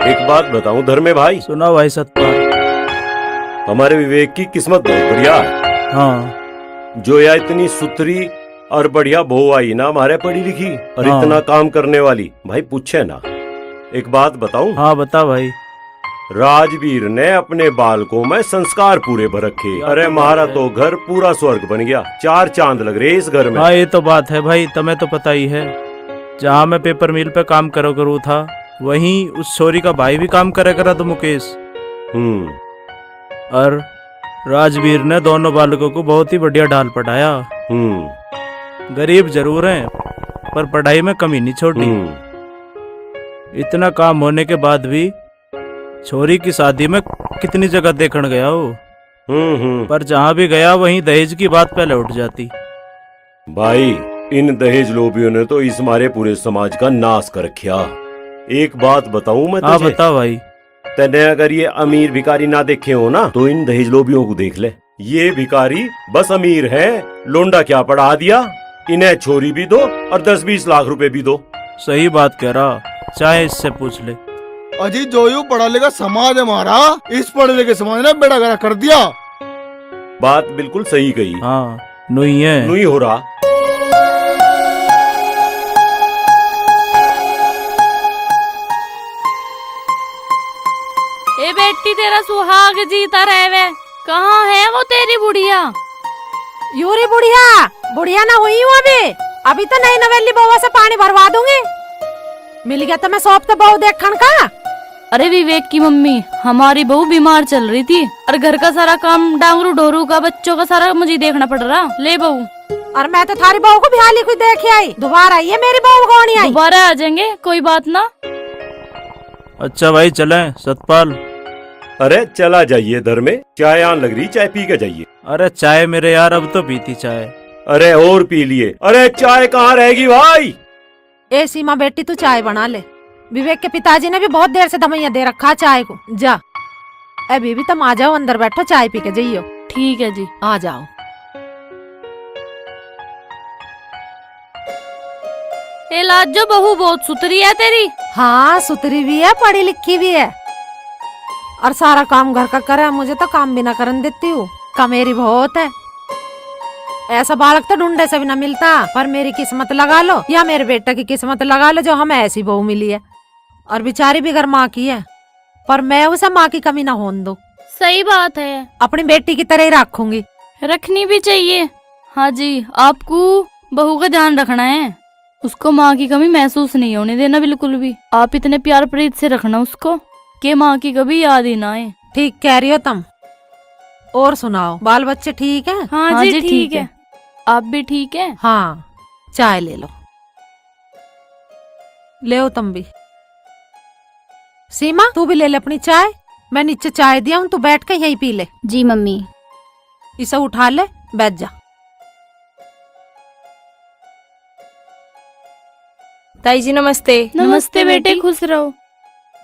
एक बात बताऊं धर्मे भाई, सुना भाई सतपाल। हमारे विवेक की किस्मत बहुत बढ़िया है। हाँ जो या इतनी सुथरी और बढ़िया बहू आई ना हमारे, पढ़ी लिखी और हाँ। इतना काम करने वाली, भाई पूछे ना। एक बात बताऊं, हाँ बता भाई। राजवीर ने अपने बालकों में संस्कार पूरे भर रखे। अरे हमारा तो घर पूरा स्वर्ग बन गया, 4 चांद लग रहे इस घर में। हाँ ये तो बात है भाई, तुम्हें तो पता ही है। जहाँ मैं पेपर मिल पे काम करो था, वहीं उस छोरी का भाई भी काम करा तो मुकेश। और राजवीर ने दोनों बालकों को बहुत ही बढ़िया ढाल पढ़ाया। गरीब जरूर हैं पर पढ़ाई में कमी नहीं छोड़ी। इतना काम होने के बाद भी छोरी की शादी में कितनी जगह देखने गया हो, पर जहाँ भी गया वहीं दहेज की बात पहले उठ जाती। भाई इन दहेज लोभियों ने तो इस हमारे पूरे समाज का नाश कर रखा। एक बात बताऊं मैं तुझे? हाँ बता भाई। तने अगर ये अमीर भिखारी ना देखे हो ना, तो इन दहेज लोभियों को देख ले। ये भिखारी बस अमीर है, लोंडा क्या पढ़ा दिया, इन्हें छोरी भी दो और 10-20 लाख रुपए भी दो। सही बात कह रहा, चाहे इससे पूछ ले। अजी जो यू पढ़ा लिखा समाज हमारा, इस पढ़े लिखे समाज ने बेड़ा गरा कर दिया। बात बिल्कुल सही कही। हाँ नुई है, नुई हो रहा। ए बेटी तेरा सुहाग जीता रहे, कहाँ है वो तेरी बुढ़िया? यूरी बुढ़िया बुढ़िया ना हुई हूँ अभी तो नई नवेली बउआ से पानी भरवा दूंगी। मिल गया तो मैं सौंप तो बहू देखन का। अरे विवेक की मम्मी, हमारी बहू बीमार चल रही थी और घर का सारा काम डांगरू डोरू का बच्चों का सारा मुझे देखना पड़ रहा। ले बहू। और मैं तो थारी बहू को बिहाली कुछ देख आई, दोबारा आई है मेरी बहू कौन आई। दोबारा आ जाएंगे, कोई बात ना। अच्छा भाई चले सतपाल। अरे चला जाइए धर्मे, चाय आन लग रही, चाय पी के जाइए। अरे चाय मेरे यार, अब तो पीती चाय। अरे और पी लिए। अरे चाय कहाँ रहेगी भाई? ए सीमा बेटी तू चाय बना ले, विवेक के पिताजी ने भी बहुत देर से दमैया दे रखा चाय को। जा अभी भी तुम आ जाओ, अंदर बैठो चाय पी के जाइयो। ठीक है जी, आ जाओ। ए लाजो बहू बहुत सुथरी है तेरी। हाँ सुथरी भी है, पढ़ी लिखी भी है और सारा काम घर का करे। मुझे तो काम भी ना करने देती हूँ, कमेरी बहुत है। ऐसा बालक तो ढूंढे से भी ना मिलता, पर मेरी किस्मत लगा लो या मेरे बेटा की किस्मत लगा लो जो हमें ऐसी बहू मिली है। और बेचारी भी घर माँ की है, पर मैं उसे माँ की कमी ना होने दूं। सही बात है, अपनी बेटी की तरह ही रखूंगी। रखनी भी चाहिए। हाँ जी, आपको बहू का ध्यान रखना है, उसको माँ की कमी महसूस नहीं होने देना बिल्कुल भी। आप इतने प्यार प्रीत से रखना उसको कि माँ की कभी याद ही ना आए। ठीक कह रही हो तुम। और सुनाओ, बाल बच्चे ठीक है? हाँ जी ठीक है। आप भी ठीक है? हाँ चाय ले लो, ले तुम भी। सीमा तू भी ले ले अपनी चाय, मैं नीचे चाय दिया हूँ, तू बैठ के यहीं पी ले। जी मम्मी। इसे उठा ले, बैठ जा। ताई जी नमस्ते। नमस्ते बेटे, खुश रहो।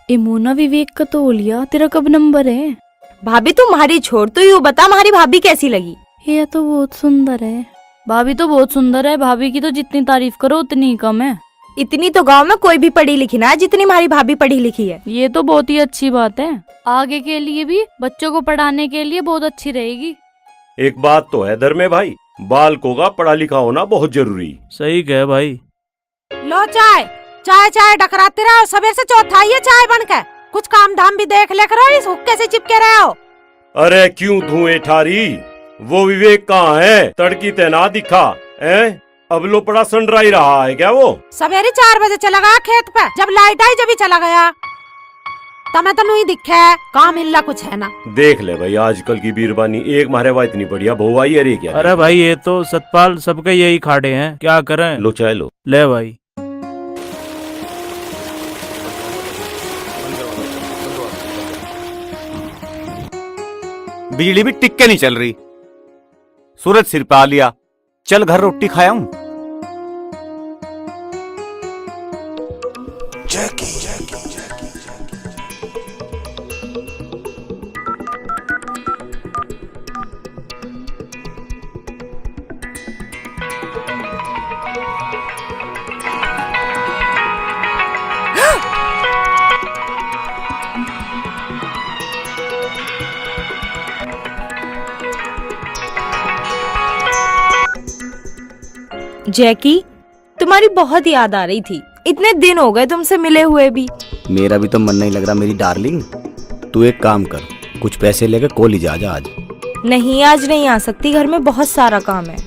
ए मोना, विवेक का तो लिया, तेरा कब नंबर है? भाभी तुम्हारी छोड़ तो यूँ बता, हमारी भाभी कैसी लगी? ये तो बहुत सुंदर है। भाभी तो बहुत सुंदर है, भाभी की तो जितनी तारीफ करो उतनी कम है। इतनी तो गांव में कोई भी पढ़ी लिखी ना है जितनी हमारी भाभी पढ़ी लिखी है। ये तो बहुत ही अच्छी बात है, आगे के लिए भी बच्चों को पढ़ाने के लिए बहुत अच्छी रहेगी। एक बात तो है धर्मे भाई, बालकों का पढ़ा लिखा होना बहुत जरूरी। सही कहे भाई। लो चाय चाय चाय डकराते रहो, सवेर से चौथाई है चाय बनकर। कुछ काम धाम भी देख ले करो, इस हुक्के से चिपके रहे हो। अरे क्यों धुएं ठारी, वो विवेक कहाँ है? तड़की तेना दिखा है, अब लो पड़ा संडरा ही रहा है क्या वो? सवेरे 4 बजे चला गया खेत पे, जब लाइट आई जब ही चला गया। तमें तो नहीं दिखे है, काम मिलना कुछ है ना। देख ले भाई आजकल की बीरबानी, एक मारे वहाँ इतनी बढ़िया बहू आई, अरे क्या। अरे भाई ये तो सतपाल सबके यही खाड़े हैं, क्या करें। लो चाय लो। ले भाई। बिजली भी टिक के नहीं चल रही, सूरज सिर पे आ लिया, चल घर रोटी खाया हूं। जैकी, तुम्हारी बहुत याद आ रही थी। इतने दिन हो गए तुमसे मिले हुए भी। मेरा भी तो मन नहीं लग रहा मेरी डार्लिंग। तू एक काम कर, कुछ पैसे लेकर कॉलेज आ जा आज। नहीं, आज नहीं आ सकती, घर में बहुत सारा काम है।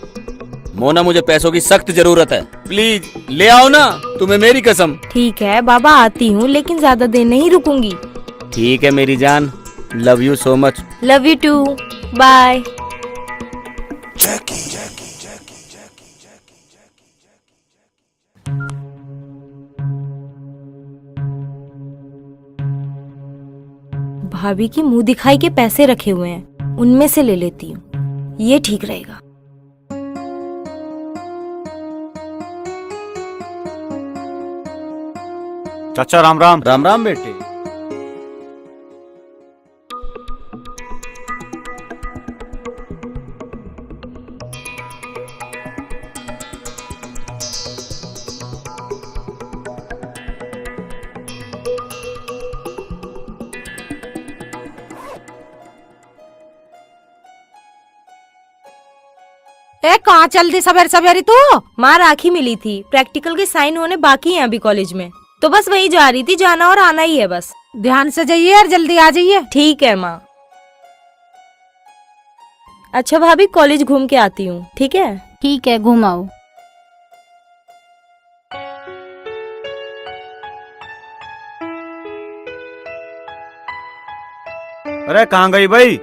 मोना, मुझे पैसों की सख्त जरूरत है, प्लीज ले आओ ना, तुम्हें मेरी कसम। ठीक है बाबा, आती हूँ, लेकिन ज्यादा देर नहीं रुकूंगी। ठीक है मेरी जान, love you so much. Love you too, bye. भाभी की मुंह दिखाई के पैसे रखे हुए हैं, उनमें से ले लेती हूँ, ये ठीक रहेगा। चाचा राम राम। राम राम बेटे। ए कहाँ चल दी सवेरे सवेरे तू? माँ, राखी मिली थी, प्रैक्टिकल के साइन होने बाकी हैं अभी कॉलेज में, तो बस वही जा रही थी, जाना और आना ही है बस। ध्यान से जाइए और जल्दी आ जाइए। ठीक है माँ। अच्छा भाभी, कॉलेज घूम के आती हूँ, ठीक है? ठीक है, घुमाओ। अरे कहाँ गई भाई?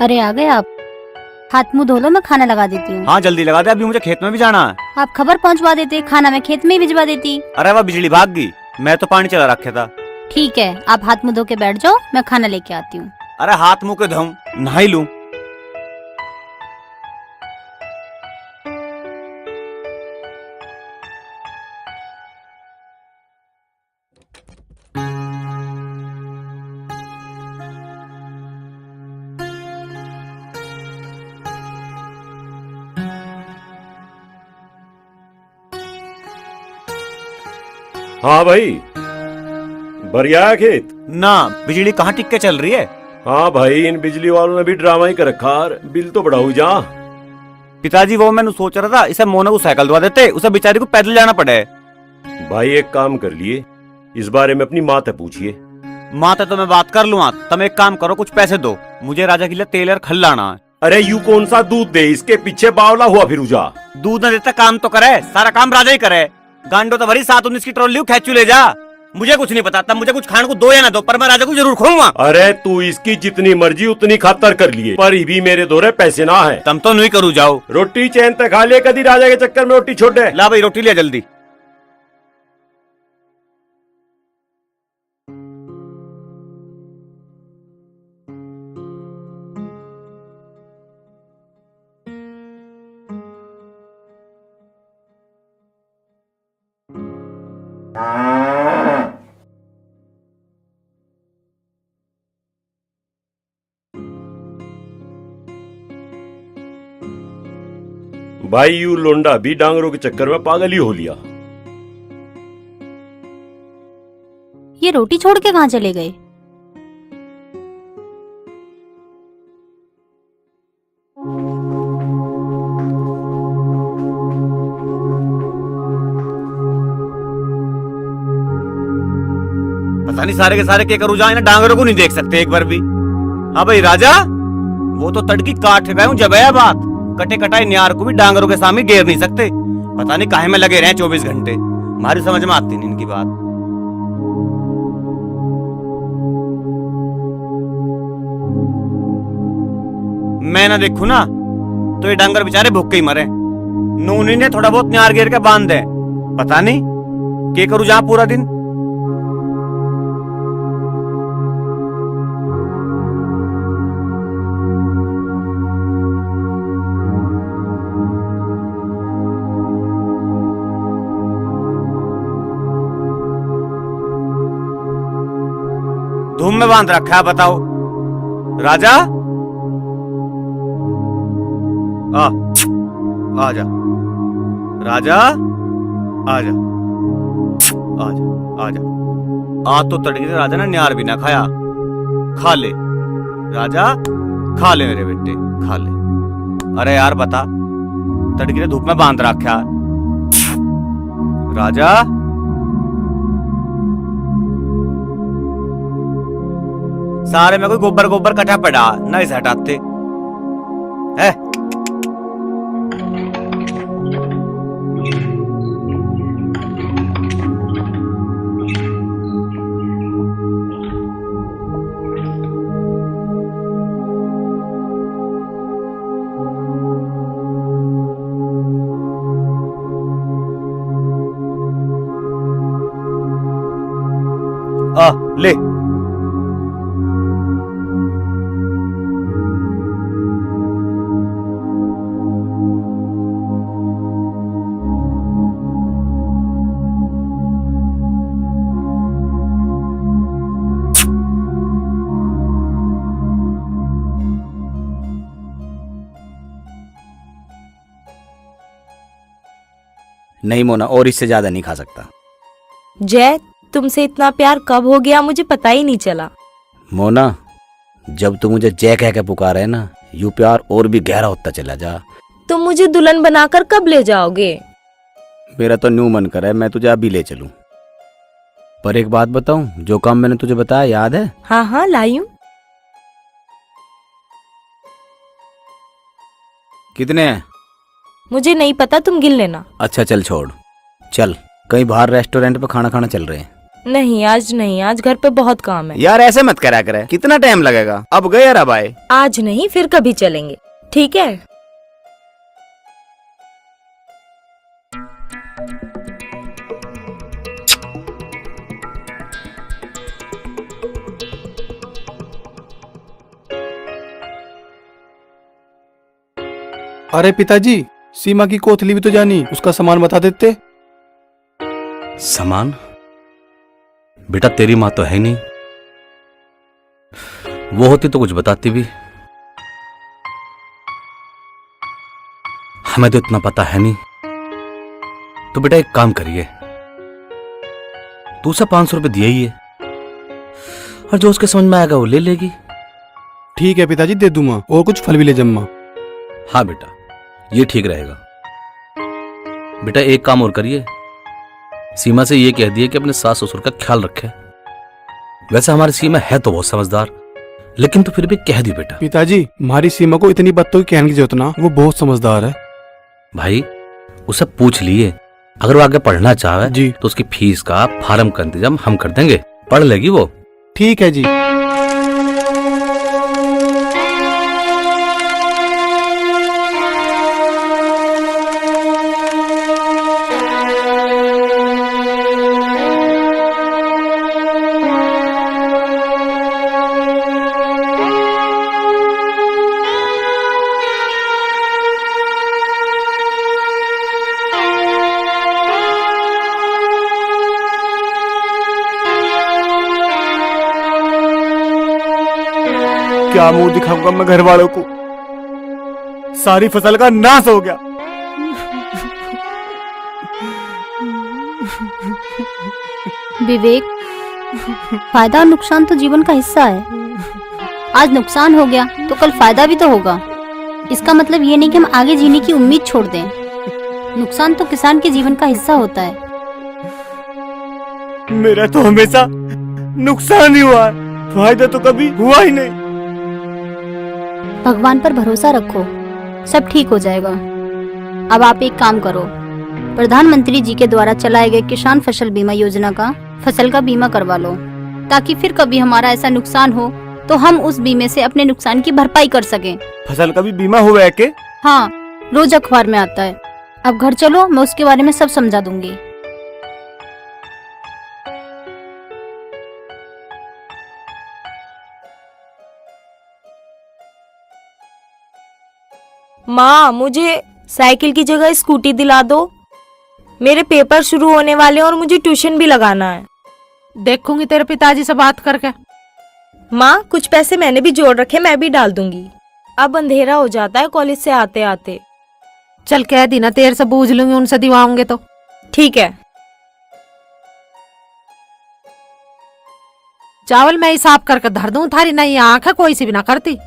अरे आ गए आप। हाथ मुंह धो लो, मैं खाना लगा देती हूँ। हाँ जल्दी लगा दे, अभी मुझे खेत में भी जाना है। आप खबर पहुँचवा देते, खाना मैं खेत में ही भिजवा देती। अरे वह बिजली भाग गई, मैं तो पानी चला रखा था। ठीक है, आप हाथ मुंह धो के बैठ जाओ, मैं खाना लेके आती हूँ। अरे हाथ मुंह के धोऊं, नहा लूं। हाँ भाई, बढ़िया है खेत। ना बिजली कहाँ टिक के चल रही है। हाँ भाई, इन बिजली वालों ने भी ड्रामा ही कर रखा, बिल तो बढ़ाऊ जा। पिताजी वो मैंने सोच रहा था, इसे मोना को साइकिल दवा देते, उसे बेचारी को पैदल जाना पड़े। भाई एक काम कर लिए, इस बारे में अपनी माँ से पूछिए। माँ तो मैं बात कर लूँ, तुम एक काम करो, कुछ पैसे दो, मुझे राजा के लिए तेल और खल लाना है। अरे यू कौन सा दूध दे, इसके पीछे बावला हुआ फिर जा। दूध न देता काम तो करे, सारा काम राजा ही करे। गांडो तो भरी 7-19 की ट्रॉली खेचू ले जा। मुझे कुछ नहीं पता, तब मुझे कुछ खाने को दो या ना दो, पर मैं राजा को जरूर खाऊंगा। अरे तू इसकी जितनी मर्जी उतनी खातर कर लिए, पर भी मेरे दोरे पैसे ना है। तुम तो नहीं करू जाओ। रोटी चैन तक खा ले, कदी राजा के चक्कर में रोटी छोड़ दे। ला भाई रोटी लिया जल्दी। भाई यू लोंडा भी डांगरों के चक्कर में पागल ही हो लिया। ये रोटी छोड़ के कहाँ चले गए? पता नहीं सारे के सारे क्या करूँ जाए ना, डांगरों को नहीं देख सकते एक बार भी। हाँ भाई राजा, वो तो तड़की काट गए हूँ जब है बात, कटे कटाई न्यार को भी डांगरों के सामने घेर नहीं सकते। पता नहीं काहे में लगे रहे 24 घंटे, हमारी समझ में आती नहीं इनकी बात। मैं ना देखूं ना तो ये डांगर बेचारे भूखे ही मरे। नूनी ने थोड़ा बहुत न्यार घेर के बांध दे, पता नहीं क्या करूं जहां पूरा दिन। धूम में बांध रखा है, बताओ राजा। आजा राजा, आजा आजा आजा। आज तो तड़के से राजा ने न्यार भी ना खाया, खा ले राजा, खा ले मेरे बेटे, खा ले। अरे यार बता, तड़की ने धूप में बांध रखा। राजा सारे में कोई गोबर गोबर कटा पड़ा, ना इसे हटाते है। ले नहीं मोना, और इससे ज्यादा नहीं खा सकता। जय, तुमसे इतना प्यार कब हो गया मुझे पता ही नहीं चला। मोना, जब तू मुझे जय कह के पुकारा है ना, यूं प्यार और भी गहरा होता चला जा। तुम मुझे दुल्हन बनाकर कब ले जाओगे? मेरा तो न्यू मन कर है मैं तुझे अभी ले चलूं। पर एक बात बताऊं, जो काम मैंने तुझे बताया याद है? हाँ हाँ लाई हूँ। कितने हैं? मुझे नहीं पता, तुम गिन लेना। अच्छा चल छोड़, चल कहीं बाहर रेस्टोरेंट पे खाना खाना चल रहे हैं। नहीं आज नहीं, आज घर पे बहुत काम है। यार ऐसे मत करा करे, कितना टाइम लगेगा? अब गए यार, अब आए। आज नहीं, फिर कभी चलेंगे, ठीक है? अरे पिताजी, सीमा की कोथली भी तो जानी, उसका सामान बता देते। सामान? बेटा तेरी माँ तो है नहीं, वो होती तो कुछ बताती भी। हमें तो इतना पता है नहीं। तो बेटा एक काम करिए, तू उसे 500 रुपये दिया ही है, और जो उसके समझ में आएगा वो ले लेगी। ठीक है पिताजी, दे दूंगा, और कुछ फल भी ले जम्मा। हाँ बेटा, ये ठीक रहेगा। बेटा एक काम और करिए, सीमा से ये कह दिए कि अपने सास ससुर का ख्याल रखे। वैसे हमारी सीमा है तो बहुत समझदार, लेकिन तो फिर भी कह दी बेटा। पिताजी, हमारी सीमा को इतनी बातों की कहने की जरूरत ना, वो बहुत समझदार है। भाई उसे पूछ लिए, अगर वो आगे पढ़ना चाहे जी तो उसकी फीस का फार्म का इंतजाम हम कर देंगे, पढ़ लेगी वो। ठीक है जी। क्या मुंह दिखाऊंगा मैं घर वालों को, सारी फसल का नाश हो गया। विवेक, फायदा और नुकसान तो जीवन का हिस्सा है। आज नुकसान हो गया तो कल फायदा भी तो होगा। इसका मतलब ये नहीं कि हम आगे जीने की उम्मीद छोड़ दें। नुकसान तो किसान के जीवन का हिस्सा होता है। मेरा तो हमेशा नुकसान ही हुआ है, फायदा तो कभी हुआ ही नहीं। भगवान पर भरोसा रखो, सब ठीक हो जाएगा। अब आप एक काम करो, प्रधानमंत्री जी के द्वारा चलाए गए किसान फसल बीमा योजना का फसल का बीमा करवा लो, ताकि फिर कभी हमारा ऐसा नुकसान हो तो हम उस बीमे से अपने नुकसान की भरपाई कर सकें। फसल का भी बीमा हुआ है के? हाँ, रोज अखबार में आता है। अब घर चलो, मैं उसके बारे में सब समझा दूंगी। माँ, मुझे साइकिल की जगह स्कूटी दिला दो। मेरे पेपर शुरू होने वाले हैं और मुझे ट्यूशन भी लगाना है। देखूंगी तेरे पिताजी से बात करके। माँ, कुछ पैसे मैंने भी जोड़ रखे, मैं भी डाल दूंगी। अब अंधेरा हो जाता है कॉलेज से आते आते। चल कह दी ना, तेरे से बूझ लूंगी, उनसे दिवाऊंगे तो। ठीक है। चावल मैं ही साफ करके धर दूं, थारी नई आंख है, कोई सी भी ना करती।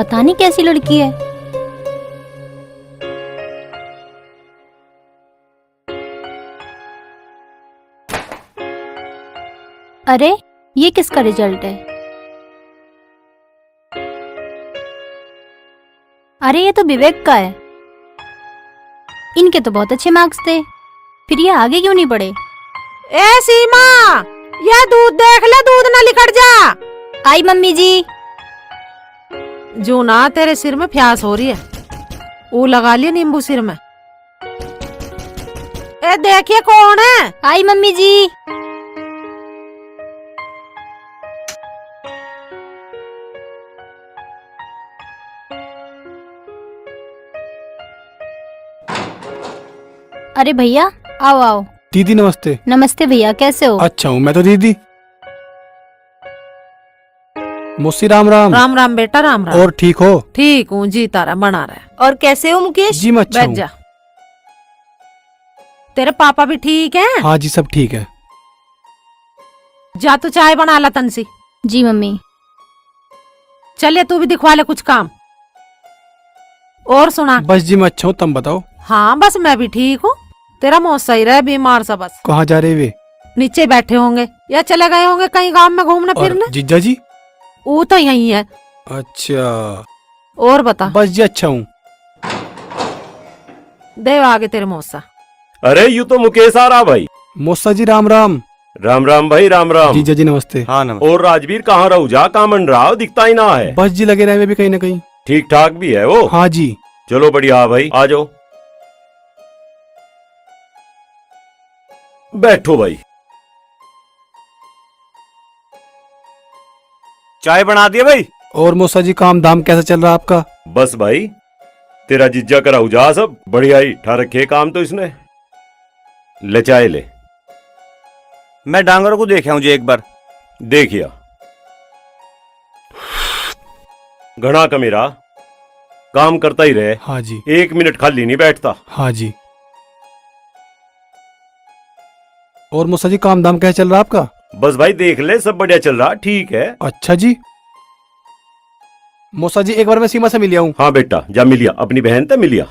पता नहीं कैसी लड़की है। अरे ये किसका रिजल्ट है? अरे ये तो विवेक का है। इनके तो बहुत अच्छे मार्क्स थे, फिर ये आगे क्यों नहीं बढ़े? ए सीमा, ये दूध देख ले, दूध ना लिकड़ जा। आई मम्मी जी। जो ना तेरे सिर में प्यास हो रही है, वो लगा लिया नींबू सिर में। ए देखिए कौन है। आई मम्मी जी। अरे भैया आओ आओ। दीदी नमस्ते। नमस्ते भैया, कैसे हो? अच्छा हूँ मैं तो दीदी। मौसी राम राम। राम राम बेटा, राम राम। और ठीक हो? ठीक हूँ जी, तारा बना रहा है। और कैसे हो मुकेश? जी मैं अच्छा बैठ हूँ। जा। तेरे पापा भी ठीक हैं? हाँ जी सब ठीक है। जा तू चाय बना ला तनसी। जी मम्मी। चलिए तू भी दिखवा ले कुछ काम। और सुना? बस जी मैं अच्छा हूँ, तुम बताओ। हाँ बस मैं भी ठीक हूँ। तेरा मौत सही रहे, बीमार सा बस। कहाँ जा रहे वे? नीचे बैठे होंगे या चले गए होंगे कहीं गांव में घूमने और फिरने। जीजा जी? वो तो यही है। अच्छा। और बता। बस जी अच्छा हूँ। देव आगे तेरे मौसा। अरे यू तो मुकेश आ रहा भाई। मौसा जी राम राम। राम राम भाई, राम राम। जीजा जी नमस्ते। हाँ नमस्ते। और राजवीर कहाँ रहू जा, कहाँ मन रहा हो, दिखता ही ना है। बस जी लगे रहे वे भी कहीं ना कहीं। ठीक ठाक भी है वो? हाँ जी। चलो बढ़िया भाई, आ जाओ बैठो भाई। चाय बना दिया भाई? और मौसा जी काम धाम कैसा चल रहा है आपका? बस भाई तेरा जिज्जा कराऊ जा, सब बढ़िया ही ठा रखे काम तो इसने। ले चाय ले। मैं डांगरों को देखा हूँ जी एक बार। देखिया घना का मेरा काम करता ही रहे। हाँ जी। 1 मिनट खाली नहीं बैठता। हाँ जी। और मौसा जी काम धाम कैसा चल रहा है आपका? बस भाई देख ले, सब बढ़िया चल रहा, ठीक है। अच्छा जी। मौसा जी एक बार मैं सीमा से मिल आऊं। हाँ बेटा जा मिलिया, अपनी बहन से मिलिया।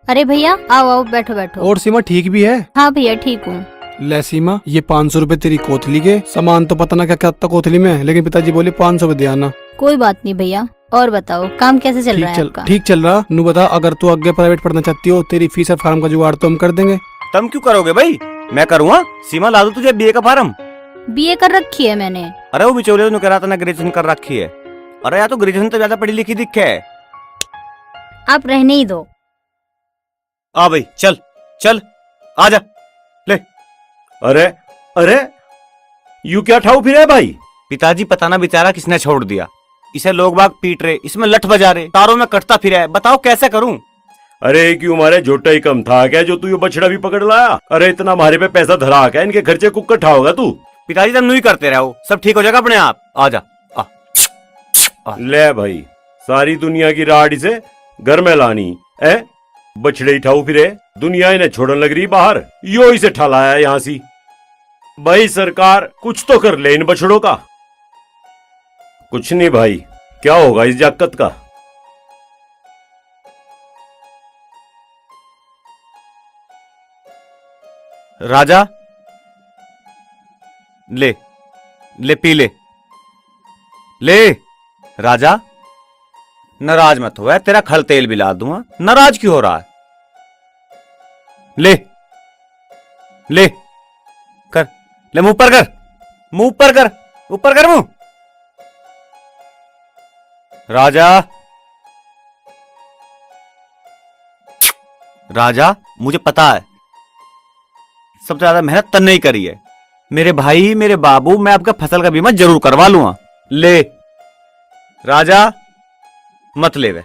अरे भैया आओ आओ, बैठो बैठो। और सीमा ठीक भी है? हाँ भैया ठीक हूँ। ले सीमा, ये 500 रुपए तेरी कोथली के। सामान तो पता ना क्या क्या था कोथली में, लेकिन पिताजी बोले 500 रुपए दे आना। कोई बात नहीं भैया। और बताओ काम कैसे चल रहा है आपका? ठीक चल रहा। नू बता, अगर तू आगे प्राइवेट पढ़ना चाहती हो, तेरी फीस और फार्म का जुगाड़ तो हम कर देंगे। तुम क्यों करोगे भाई? मैं करूँगा। सीमा ला दो तुझे बीए का फार्म। बीए कर रखी है मैंने। अरे वो बिचौलिया तो कह रहा था ना ग्रेजुएशन कर रखी है। अरे यार तो ग्रेजुएशन तो ज्यादा पढ़ी लिखी दिखे है। आप रहने ही दो। आ भाई चल चल आजा ले। अरे अरे यू क्या ठाऊ फिर है भाई? पिताजी पता ना बेचारा किसने छोड़ दिया। इसे लोग बाग पीट रहे, इसमें लठ बजा रहे, तारों में कटता फिर है। बताओ कैसे करूं? अरे क्यों मारे झोटा ही कम था क्या जो तू ये बछड़ा भी पकड़ लाया? अरे इतना हमारे पे पैसा धरा क्या, इनके खर्चे कुकर ठाओगा तू? पिताजी तुम नहीं करते रहो, सब ठीक हो जाएगा अपने आप। आजा आ। ले भाई, सारी दुनिया की राड इसे घर में लानी है। बछड़े ही ठाऊ फिरे, दुनिया इन्हें छोड़न लग रही बाहर, यो इसे ठलाया यहाँ सी। भाई सरकार कुछ तो कर ले इन बछड़ों का। कुछ नहीं भाई, क्या होगा इस जाकत का? राजा ले ले पी ले ले। राजा नाराज मत हो, तेरा खल तेल भी ला दूंगा। नाराज क्यों हो रहा है? ले ले कर ले, मुंह ऊपर कर, मुंह ऊपर कर, ऊपर कर मुंह। राजा राजा मुझे पता है सबसे ज्यादा मेहनत तन्ने ही करी है। मेरे भाई मेरे बाबू, मैं आपका फसल का बीमा जरूर करवा लूंगा। ले राजा मत ले वे।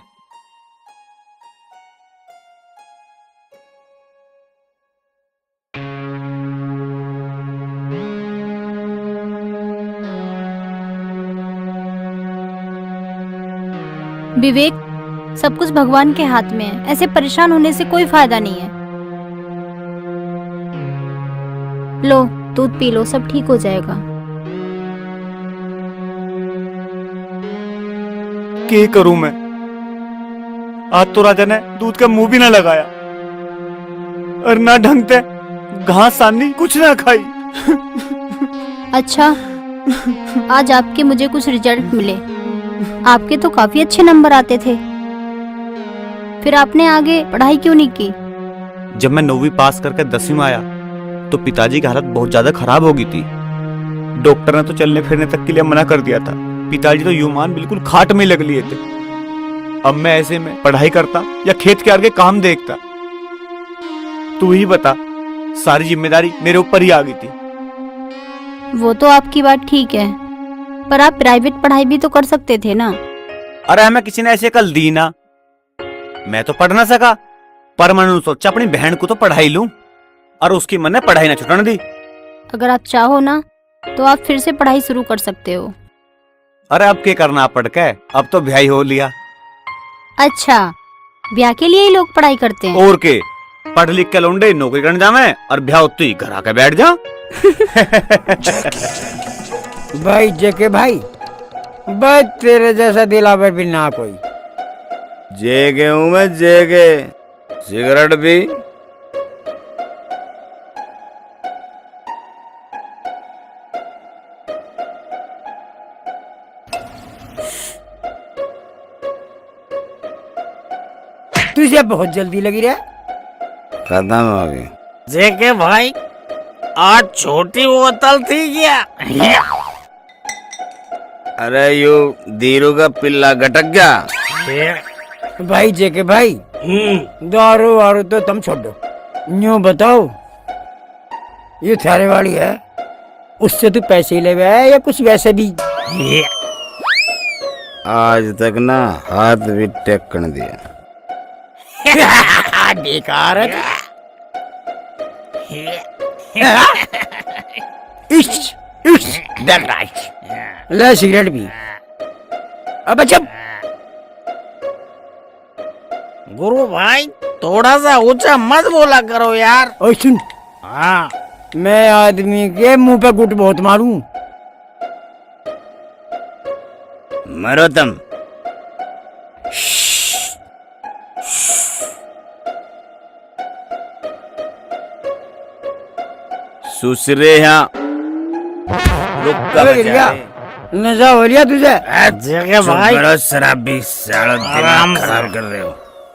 विवेक, सब कुछ भगवान के हाथ में है। ऐसे परेशान होने से कोई फायदा नहीं है। लो दूध पी लो, सब ठीक हो जाएगा। क्या करूं मैं? आज तो राजा ने दूध का मुंह भी ना लगाया और ना ढंग से घास सानी कुछ ना खाई। अच्छा, आज आपके मुझे कुछ रिजल्ट मिले। आपके तो काफी अच्छे नंबर आते थे, फिर आपने आगे पढ़ाई क्यों नहीं की? जब मैं 9वीं पास करके 10वीं में आया तो पिताजी की हालत बहुत ज्यादा खराब हो गई थी। डॉक्टर ने तो चलने फिरने तक के लिए मना कर दिया था। पिताजी तो यूमान बिल्कुल खाट में लग लिए थे। अब मैं ऐसे में पढ़ाई करता या खेत के आगे काम देखता? तू ही बता, सारी जिम्मेदारी मेरे ऊपर ही आ गई थी। वो तो आपकी बात ठीक है, पर आप प्राइवेट पढ़ाई भी तो कर सकते थे ना। अरे हमें किसी ने ऐसे कल दी ना, मैं तो पढ़ ना सका, पर मैंने सोचा अपनी बहन को तो पढ़ाई लूं और उसकी मन ने पढ़ाई ना छुटने दी। अगर आप चाहो ना तो आप फिर से पढ़ाई शुरू कर सकते हो। अरे अब क्या करना पड़ के, अब तो ब्याह हो लिया। अच्छा, ब्याह के लिए ही लोग पढ़ाई करते हैं? और के पढ़ लिख के लौंडे नौकरी करने जावे और ब्याह होते ही घर आके बैठ जा। भाई जेके भाई, बस तेरे जैसा दिलावर भी ना कोई। जेगे हूँ मैं, जेगे। सिगरेट भी? तुझे बहुत जल्दी लगी रे। खत्म हो गई। जेके भाई, आज छोटी बोतल थी क्या? अरे यू धीरू का पिल्ला गटक गया। भाई जेके भाई, दारू वारू तो तुम छोड़ो, यूं बताओ, ये थारे वाली है, उससे तू पैसे ले गया या कुछ वैसे भी? आज तक ना हाथ भी टेकन दिया। बेकार है। ले सिगरेट भी। अब चुप। गुरु भाई, थोड़ा सा ऊंचा मत बोला करो यार। ओ सुन, हाँ, मैं आदमी के मुंह पे गुट बहुत मारूं। मरो तुम। सुसरे यहाँ रुक कर नशा हो लिया तुझे? जगह भाई, बड़ा शराबी, सालों दिमाग खराब कर रहे हो।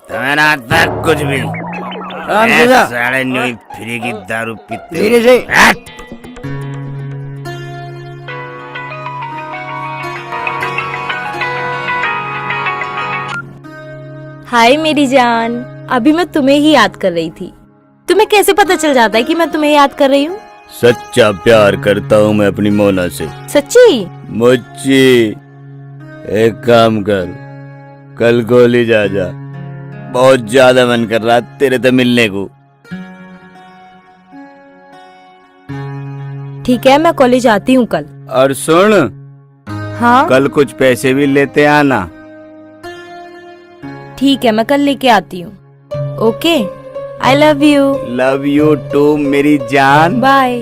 तुम्हें ना आता कुछ भी। साले न्यू फ्री की दारू पीते। धीरे से। हाय मेरी जान, अभी मैं तुम्हें ही याद कर रही थी। तुम्हें कैसे पता चल जाता है कि मैं तुम्हें याद कर रही हूँ? सच्चा प्यार करता हूँ मैं अपनी मोना से। सच्ची? मुझे एक काम कर, कल गोली जा जा, बहुत ज्यादा मन कर रहा तेरे से मिलने को। ठीक है, मैं कॉलेज आती हूँ कल। और सुन, हाँ कल कुछ पैसे भी लेते आना। ठीक है, मैं कल लेके आती हूँ। Okay, I love you. Love you too मेरी जान। बाय।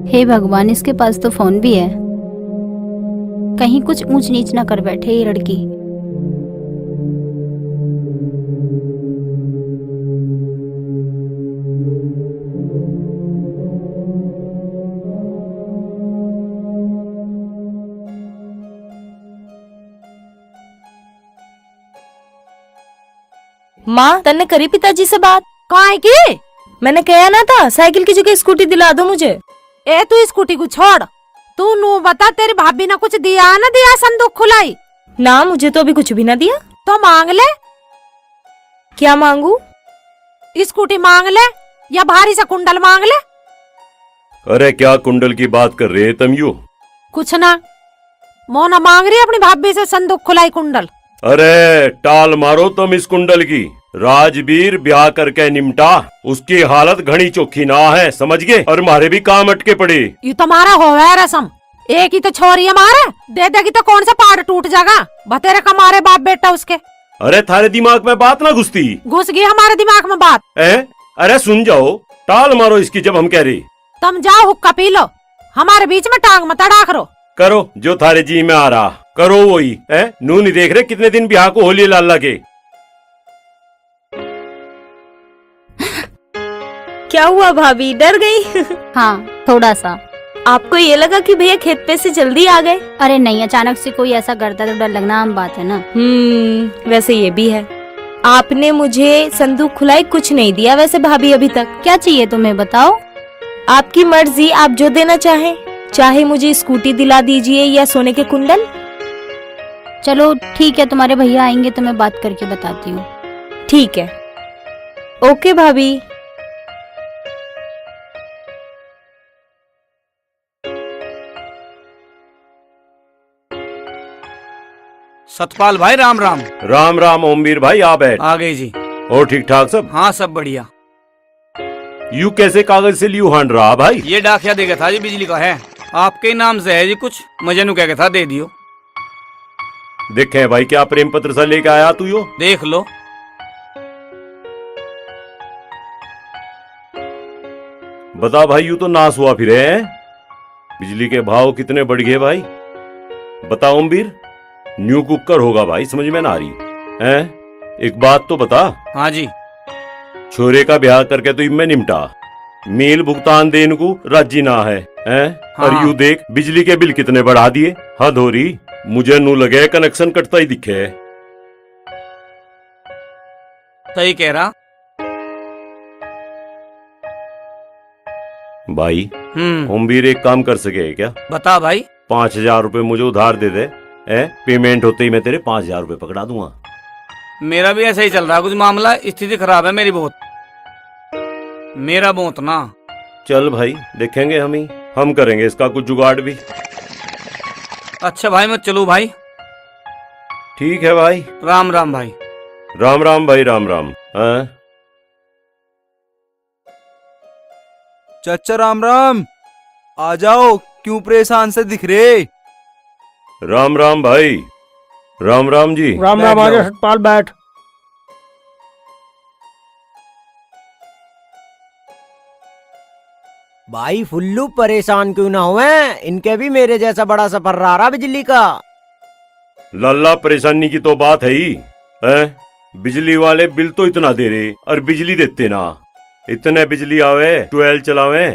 हे भगवान, इसके पास तो फोन भी है, कहीं कुछ ऊंच नीच ना कर बैठे ये लड़की। माँ, तन्ने करी पिताजी से बात? काय की? मैंने कहा ना था साइकिल की जगह स्कूटी दिला दो मुझे। ए तू स्कूटी को छोड़, तू नू बता, तेरी भाभी ने कुछ दिया ना दिया? संदूक खुलाई ना, मुझे तो अभी कुछ भी ना दिया। तो मांग ले। क्या मांगू? स्कूटी मांग ले या भारी सा कुंडल मांग ले। अरे क्या कुंडल की बात कर रहे तुम यू? कुछ ना, मोना मांग रही है अपनी भाभी से संदूक खुलाई कुंडल। अरे टाल मारो तुम इस कुंडल की। राजवीर ब्याह करके निमटा, उसकी हालत घनी चोखी ना है, समझ गए? और मारे भी काम अटके पड़े। ये तुम्हारा हो है रसम, एक ही तो छोरी है मारे, दे देगी तो कौन सा पहाड़ टूट जाएगा? बतेरे का मारे बाप बेटा उसके। अरे थारे दिमाग में बात ना घुसती? घुस गई हमारे दिमाग में बात। अरे सुन जाओ, टाल मारो इसकी जब हम कह रहे। तुम जाओ हुक्का पी लो, हमारे बीच में टांग मत अड़ा करो। करो जो थारे जी में आ रहा, करो वही है। नू नहीं देख रहे कितने दिन ब्याह को होली लाला के? क्या हुआ भाभी, डर गई? हाँ, थोड़ा सा। आपको ये लगा कि भैया खेत पे से जल्दी आ गए? अरे नहीं, अचानक से कोई ऐसा करता तो डर लगना आम बात है ना। वैसे ये भी है। आपने मुझे संदूक खुलाई कुछ नहीं दिया वैसे भाभी अभी तक। क्या चाहिए तुम्हें बताओ? आपकी मर्जी, आप जो देना चाहें। चाहे मुझे स्कूटी दिला दीजिए या सोने के कुंडल। चलो ठीक है, तुम्हारे भैया आएंगे तो मैं बात करके बताती हूँ। ठीक है, ओके भाभी। सतपाल भाई राम राम। राम राम ओमवीर भाई, आ बैठ। आ गए जी। और ठीक ठाक सब? हाँ सब बढ़िया। यू कैसे कागज से लियू हांड रहा भाई? ये डाकिया देगा था जी, बिजली का है, आपके नाम से है जी। कुछ मुझे नु कह था दे दियो। देखे भाई क्या प्रेम पत्र सा लेके आया तू यो? देख लो। बता भाई, यू तो नाश हुआ फिर है। बिजली के भाव कितने बढ़ गए भाई? बता ओमवीर, न्यू कुकर होगा भाई, समझ में ना आ रही है। एक बात तो बता। हाँ जी। छोरे का ब्याह करके तो इनमें निमटा, मेल भुगतान देने को राजी ना है, हाँ। और यू देख बिजली के बिल कितने बढ़ा दिए। हद हो रही, मुझे नू लगे कनेक्शन कटता ही दिखे। सही कह रहा भाई। ओमवीर एक काम कर सके क्या? बता भाई। 5,000 रुपए मुझे उधार दे दे, पेमेंट होते ही मैं तेरे 5,000 रुपए पकड़ा दूंगा। मेरा भी ऐसा ही चल रहा कुछ मामला, स्थिति खराब है मेरी बहुत। मेरा बहुत ना। चल भाई देखेंगे, हम करेंगे इसका कुछ जुगाड़ भी। अच्छा भाई मैं चलूं भाई। ठीक है भाई। राम राम भाई। राम राम भाई, राम राम। चाचा राम राम। आ जाओ, क्यों परेशान से दिख रहे? राम राम भाई। राम राम जी। राम राम। आजा सतपाल, बैठ। भाई फुल्लू परेशान क्यों ना हुए, इनके भी मेरे जैसा बड़ा सफर रहा बिजली का। लल्ला परेशानी की तो बात है ही है। बिजली वाले बिल तो इतना दे रहे और बिजली देते ना। इतने बिजली आवे, ट्वेल चलावे,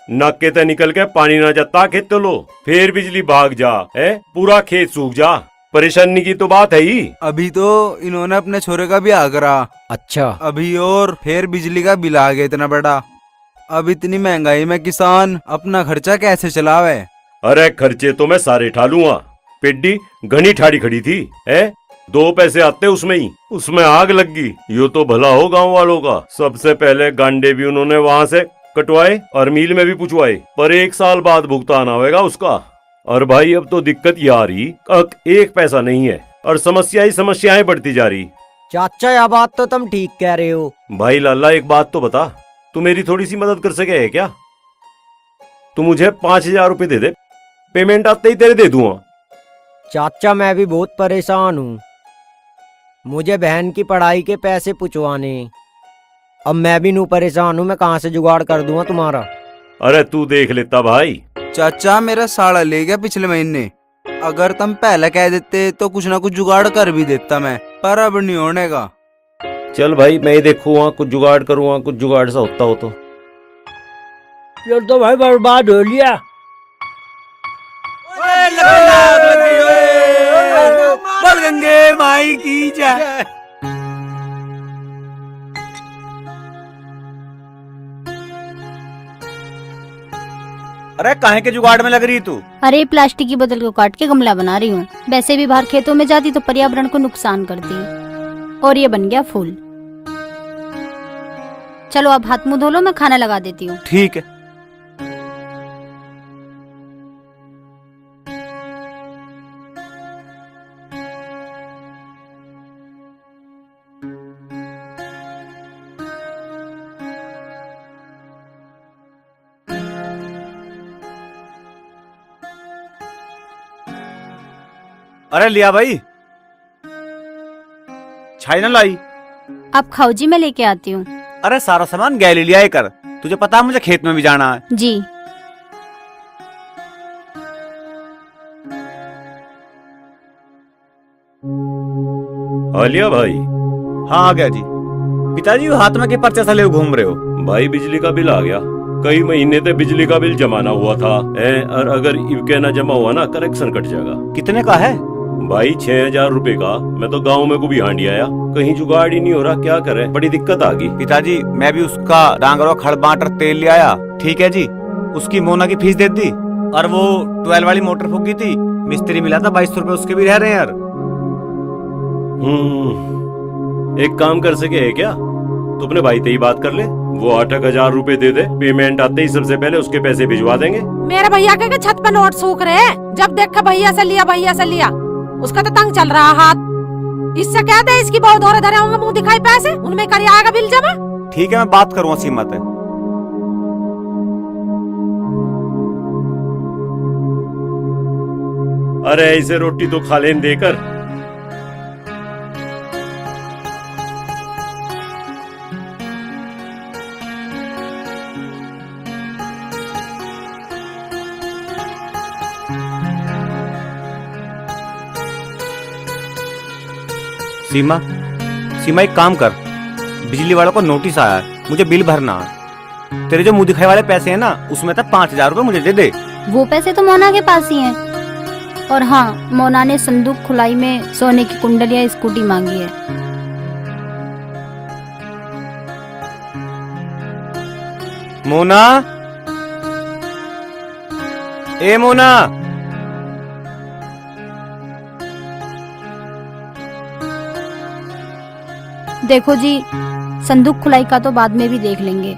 नाके ते निकल के पानी ना जाता खेत लो, फिर बिजली भाग जा है, पूरा खेत सूख जा। परेशानी की तो बात है ही। अभी तो इन्होंने अपने छोरे का ब्याह करा। अच्छा। अभी और फिर बिजली का बिल आ गया इतना बड़ा। अब इतनी महंगाई में किसान अपना खर्चा कैसे चलावे? अरे खर्चे तो मैं सारे ठा लूंगा। पेड्डी घनी ठाड़ी खड़ी थी है, 2 पैसे आते उसमें आग लग गई। यो तो भला हो गांव वालों का। सबसे पहले गांडे भी उन्होंने वहां से कटवाए और मील में भी पुछवाए, पर 1 साल बाद भुगतान आवेगा उसका। और भाई अब तो दिक्कत ये आ रही, 1 पैसा नहीं है और समस्याएं बढ़ती जा रही। चाचा यह बात तो तुम ठीक कह रहे हो। भाई लाला एक बात तो बता, तू मेरी थोड़ी सी मदद कर सके है क्या? तू मुझे 5,000 रुपए दे दे, पेमेंट आते ही तेरे दे दूंगा। चाचा मैं भी बहुत परेशान हूँ, मुझे बहन की पढ़ाई के पैसे पुछवाने। अब मैं भी नू परेशान हूँ, मैं कहाँ से जुगाड़ कर दूंगा तुम्हारा? अरे तू देख लेता भाई। चाचा मेरा साड़ा ले गया पिछले महीने, अगर तुम पहले कह देते तो कुछ ना कुछ जुगाड़ कर भी देता मैं, पर अब नहीं होने का। चल भाई मैं ही देखूंगा, कुछ जुगाड़ करूंगा, कुछ जुगाड़ सा होता हो तो। ये तो भाई बर्बाद हो लिया। बोल गंगे माई की जय। अरे काहे के जुगाड़ में लग रही तू? अरे प्लास्टिक की बोतल को काट के गमला बना रही हूँ। वैसे भी बाहर खेतों में जाती तो पर्यावरण को नुकसान करती, और ये बन गया फूल। चलो अब हाथ मुंह धो लो, मैं खाना लगा देती हूँ। ठीक है। अरे लिया भाई, छाई ना लाई। आप खाओ जी, मैं लेके आती हूँ। अरे सारा सामान गैली लिया कर, तुझे पता है मुझे खेत में भी जाना है। जी। आलिया भाई। हाँ आ गया जी। पिताजी हाथ में के पर्चा सा ले घूम रहे हो? भाई बिजली का बिल आ गया, कई महीने से बिजली का बिल जमाना हुआ था और अगर इवके ना जमा हुआ ना करेक्शन कट जाएगा। कितने का है? भाई 6,000 रुपए का। मैं तो गांव में को भी हांडी आया, कहीं जुगाड़ ही नहीं हो रहा, क्या करे, बड़ी दिक्कत आ गई। पिताजी मैं भी उसका डांगरो खड़ बांटर तेल ले आया। ठीक है जी, उसकी मोना की फीस दे दी, और वो 12 वाली मोटर फूकी थी, मिस्त्री मिला था 2200 रुपए, उसके भी रह रहे हैं यार। एक काम कर सके है क्या, तो अपने भाई से ही बात कर ले, वो 8,000 रुपए दे दे, पेमेंट आते ही सबसे पहले उसके पैसे भिजवा देंगे। मेरे भैया के छत पे नोट सूख रहे हैं, जब देखा भैया से लिया, उसका तो तंग चल रहा हाथ। इससे कह दे इसकी बहुत धोरे धरे होंगे, मुंह दिखाई पैसे उनमें कर आएगा बिल जमा। ठीक है मैं बात करूँगा सीमा से। अरे ऐसे रोटी तो खा लेन देकर। सीमा एक काम कर, बिजली वालों को नोटिस आया है, मुझे बिल भरना है। तेरे जो मुंह दिखाई वाले पैसे हैं ना, उसमें तक 5,000 रुपए मुझे दे दे। वो पैसे तो मोना के पास ही हैं। और हाँ, मोना ने संदूक खुलाई में सोने की कुंडल या स्कूटी मांगी है। मोना, ए मोना। देखो जी, संदूक खुलाई का तो बाद में भी देख लेंगे,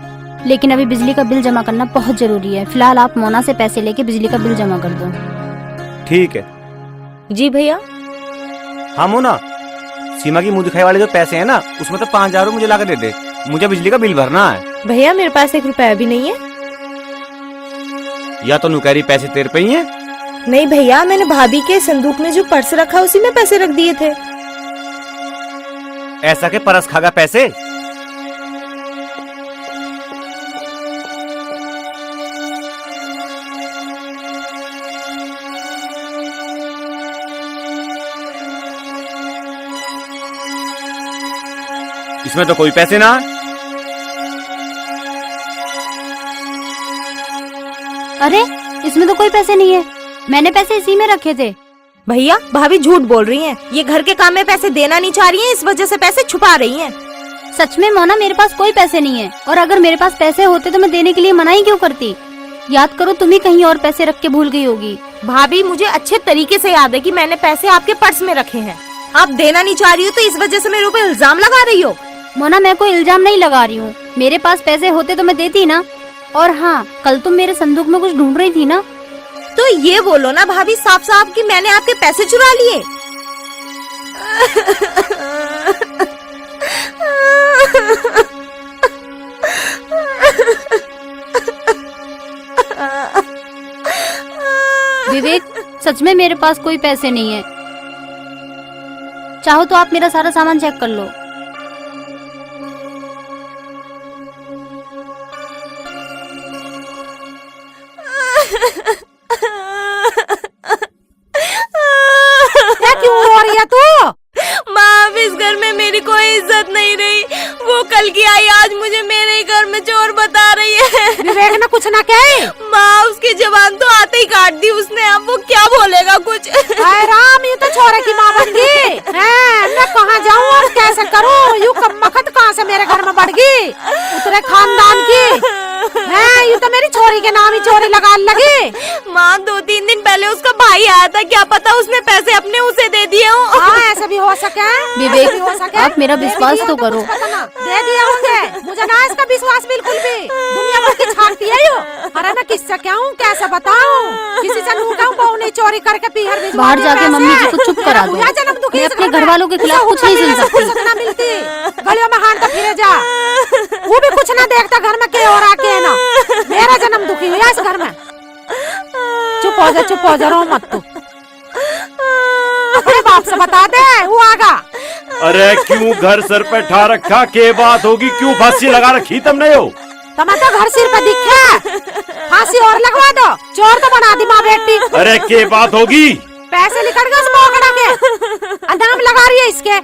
लेकिन अभी बिजली का बिल जमा करना बहुत जरूरी है। फिलहाल आप मोना से पैसे लेके बिजली का बिल जमा कर दो। ठीक है जी भैया। हाँ मोना, सीमा की मुंह दिखाई वाले जो पैसे हैं ना, उसमें तो 5,000 रुपए मुझे ला के दे दे, मुझे बिजली का बिल भरना है। भैया मेरे पास 1 रुपया भी नहीं है। या तो नुकैरी पैसे तेरे पे ही हैं? नहीं भैया, मैंने भाभी के संदूक में जो पर्स रखा उसी में पैसे रख दिए थे। ऐसा के परस खागा पैसे? इसमें तो कोई पैसे ना। अरे इसमें तो कोई पैसे नहीं है, मैंने पैसे इसी में रखे थे। भैया भाभी झूठ बोल रही हैं, ये घर के काम में पैसे देना नहीं चाह रही हैं, इस वजह से पैसे छुपा रही हैं। सच में मोना, मेरे पास कोई पैसे नहीं है, और अगर मेरे पास पैसे होते तो मैं देने के लिए मना ही क्यों करती। याद करो, तुम ही कहीं और पैसे रख के भूल गई होगी। भाभी मुझे अच्छे तरीके से याद है कि मैंने पैसे आपके पर्स में रखे हैं। आप देना नहीं चाह रही हो तो इस वजह से मेरे ऊपर इल्जाम लगा रही हो। मोना, मैं कोई इल्जाम नहीं लगा रही हूँ, मेरे पास पैसे होते तो मैं देती ना। और हाँ, कल तुम मेरे संदूक में कुछ ढूंढ रही थी ना, तो ये बोलो ना भाभी साफ साफ कि मैंने आपके पैसे चुरा लिए। विवेक, सच में मेरे पास कोई पैसे नहीं है। चाहो तो आप मेरा सारा सामान चेक कर लो। क्यों रो रही है तू? माँ, इस घर में मेरी कोई इज्जत नहीं रही। वो कल की आई आज मुझे मेरे ही घर में चोर बता रही है। विवेक ने कुछ ना कहे? माँ, उसकी जबान तो आते ही काट दी उसने, अब वो क्या बोलेगा कुछ। हाय राम, ये तो छोरे की माँ बन गई। मैं कहाँ जाऊँ और कैसे करूँ? यूँ कमबख्त कहाँ से मेरे घर में बढ़ गई, उतरे खानदान की। ये तो मेरी छोरी के नाम ही चोरी लगा लगी। माँ, 2-3 दिन पहले उसका भाई आया था, क्या पता उसने पैसे अपने उसे दे दिए हो। हाँ, ऐसा भी हो सके। विवेक, आप मेरा विश्वास तो करो। दे दिए होंगे, मुझे ना इसका विश्वास बिल्कुल भी। दुनिया भर की छाटती है यो। अरे मैं किससे क्या हूँ, कैसे बताऊँ? किसी से नूका हूँ, बहू ने चोरी करके पीहर भिजवा बाहर जाके मम्मी जी को चुप करा दो। मैं अपने घर वालों के खिलाफ कुछ नहीं सुन सकती। ना मिलती गलियों में हाथ फिरे जा, वो भी कुछ ना देखता घर में के और आके ना। मेरा जन्म दुखी हुआ इस घर में। चुप हो जा, रो मत तू। अपने बाप से बता दे, वो आगा। अरे क्यों घर सर पे ठा रखा, के बात होगी, क्यों फांसी लगा रखी तुमने हो? तुम्हें तो घर सिर पे दिखे, फांसी और लगवा दो, चोर तो बना दी माँ बेटी। अरे के बात होगी? पैसे निकल गए उस मोकड़ा के, अंदाम लगा रही है इसके।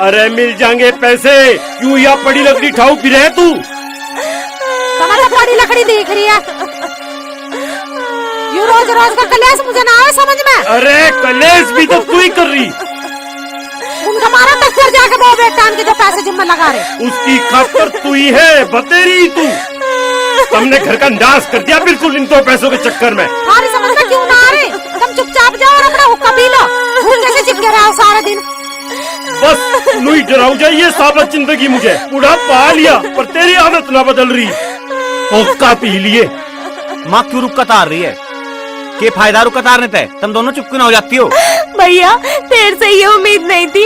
अरे मिल जाएंगे पैसे, क्यों यहाँ पड़ी लकड़ी ठाऊ फिर है तू? तुम्हें तो पड़ी लकड़ी दिख रही है, यू रोज रोज का कलेश मुझे ना आए समझ में। अरे कलेश भी तो तू ही कर रही। उनका मारा दफ्तर जाके वो बेटान के जो पैसे जिम्मे लगा रहे, उसकी खातर तू ही है, बतेरी तू। तुमने घर का नाश कर दिया बिल्कुल इन दो पैसों के चक्कर में। हमारी समझ में क्यों ना आ रही? तुम चुपचाप जाओ और अपना हुक्का पी लो, भूखे से चिपके रहो सारा दिन। बस नहीं डराऊ जाइए साबत जिंदगी मुझे, बूढ़ा पा लिया पर तेरी आदत ना बदल रही। हुक्का पी लिए। माँ क्यों रुक कतार रही है? के फायदा रुक कतारने थे, तुम दोनों चुप क्यों ना हो जाती हो? भैया तेरे से ये उम्मीद नहीं थी,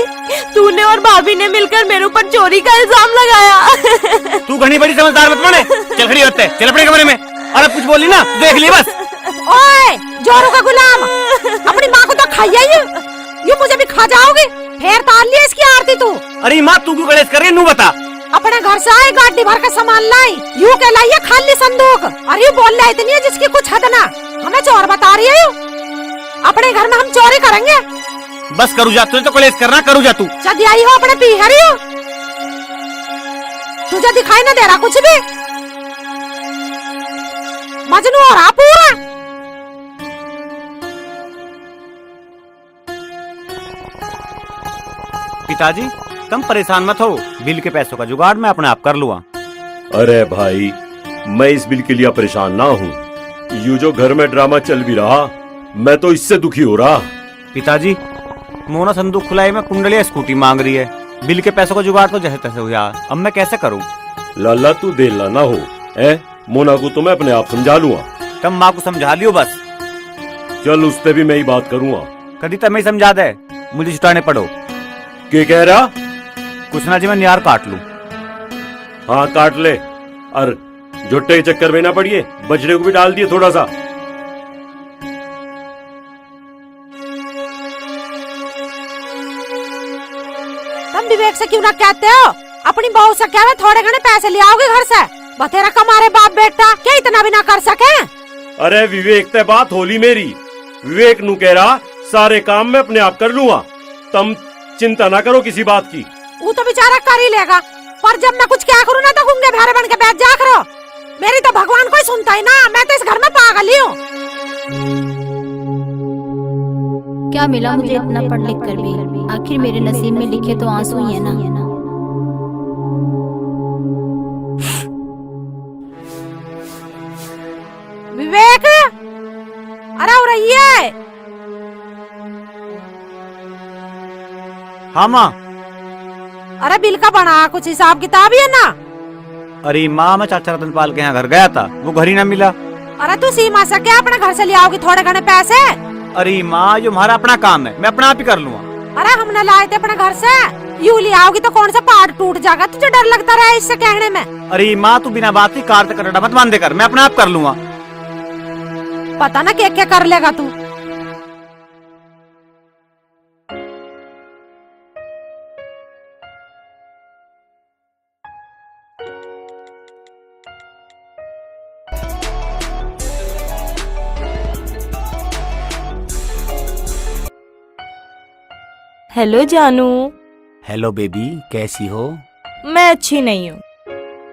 तूने और भाभी ने मिलकर मेरे ऊपर चोरी का इल्जाम लगाया। तू घनी बड़ी समझदार मत बने, चल खड़ी होते, चल अपने कमरे में। अरे कुछ बोली ना देख ली बस। ओए जोरों का गुलाम, अपनी माँ को तो खाइया ही, ये मुझे भी खा जाओगे, फिर ताल लिया इसकी आरती तू। अरे माँ तू क्यों कलेश कर रही है, नू बता। अपने घर से आए गाड़ी भर का सामान लाई, यूं के लाइए खाली संदूक, और यूं बोल रहा इतनी है जिसकी कुछ हद ना। हमें चोर बता रही है, अपने घर में हम चोरी करेंगे। बस करू जा, तू तो कलेश करना, करू जा तू। चल आई हो अपने पी हरी हो, तुझे दिखाई ना दे रहा कुछ भी, मजनू हो रहा पूरा। पिताजी तुम परेशान मत हो, बिल के पैसों का जुगाड़ मैं अपने आप कर लूंगा। अरे भाई मैं इस बिल के लिए परेशान ना हूँ, यू जो घर में ड्रामा चल भी रहा मैं तो इससे दुखी हो रहा। पिताजी मोना संदूक खुलाई में कुंडलिया स्कूटी मांग रही है, बिल के पैसों का जुगाड़ तो जैसे तैसे हुआ, अब मैं कैसे करूँ? लाला तू देला ना हो, मोना को तो मैं अपने आप समझा लूंगा। तुम माँ को समझा लियो बस। चल उससे भी मैं ही बात करूंगा। कभी तब मैं समझा दे, मुझे छुटाने पड़ो। क्या कह रहा? कुछ ना जी मैं नियार काट लूं। हाँ काट ले, और झुट्टे के चक्कर में ना पड़िए, बजरे को भी डाल दिए थोड़ा सा। तुम विवेक से क्यों ना कहते हो? अपनी बहू से कह रहे थोड़े घने पैसे ले आओगे घर से, बतेरा कमारे बाप बेटा क्या इतना भी ना कर सके? अरे विवेक ते बात होली मेरी, विवेक नु कह रहा सारे काम मैं अपने आप कर लूंगा, तुम चिंता ना करो किसी बात की। वो तो बेचारा कर ही लेगा, पर जब मैं कुछ क्या करूँ ना तो गूंगे बहरे बन के बैठ जा करो। मेरी तो भगवान कोई सुनता ही ना, मैं तो इस घर में पागल ही हूँ। क्या मिला मुझे इतना पढ़ लिख कर भी, आखिर मेरे नसीब में लिखे तो आंसू ही है ना। विवेक अरे हो रही है। हाँ माँ। अरे बिल का बना कुछ हिसाब किताब ही है ना? अरे माँ मैं चाचा रतन पाल के यहाँ घर गया था, वो घर ही ना मिला। अरे तू सीमा से क्या अपने घर से ले आओगी थोड़े घने पैसे? अरे माँ जो हमारा अपना काम है, मैं अपना आप ही कर लूंगा। अरे हमने लाए थे अपने घर से, यूं ले आओगी तो कौन सा पार्ट टूट जाएगा, तुझे डर लगता रहा इससे कहने में? अरे माँ तू बिना बात की कार तक मत मान देकर, मैं अपना आप कर लूंगा। पता ना क्या क्या कर लेगा तू। हेलो जानू। हेलो बेबी, कैसी हो? मैं अच्छी नहीं हूँ।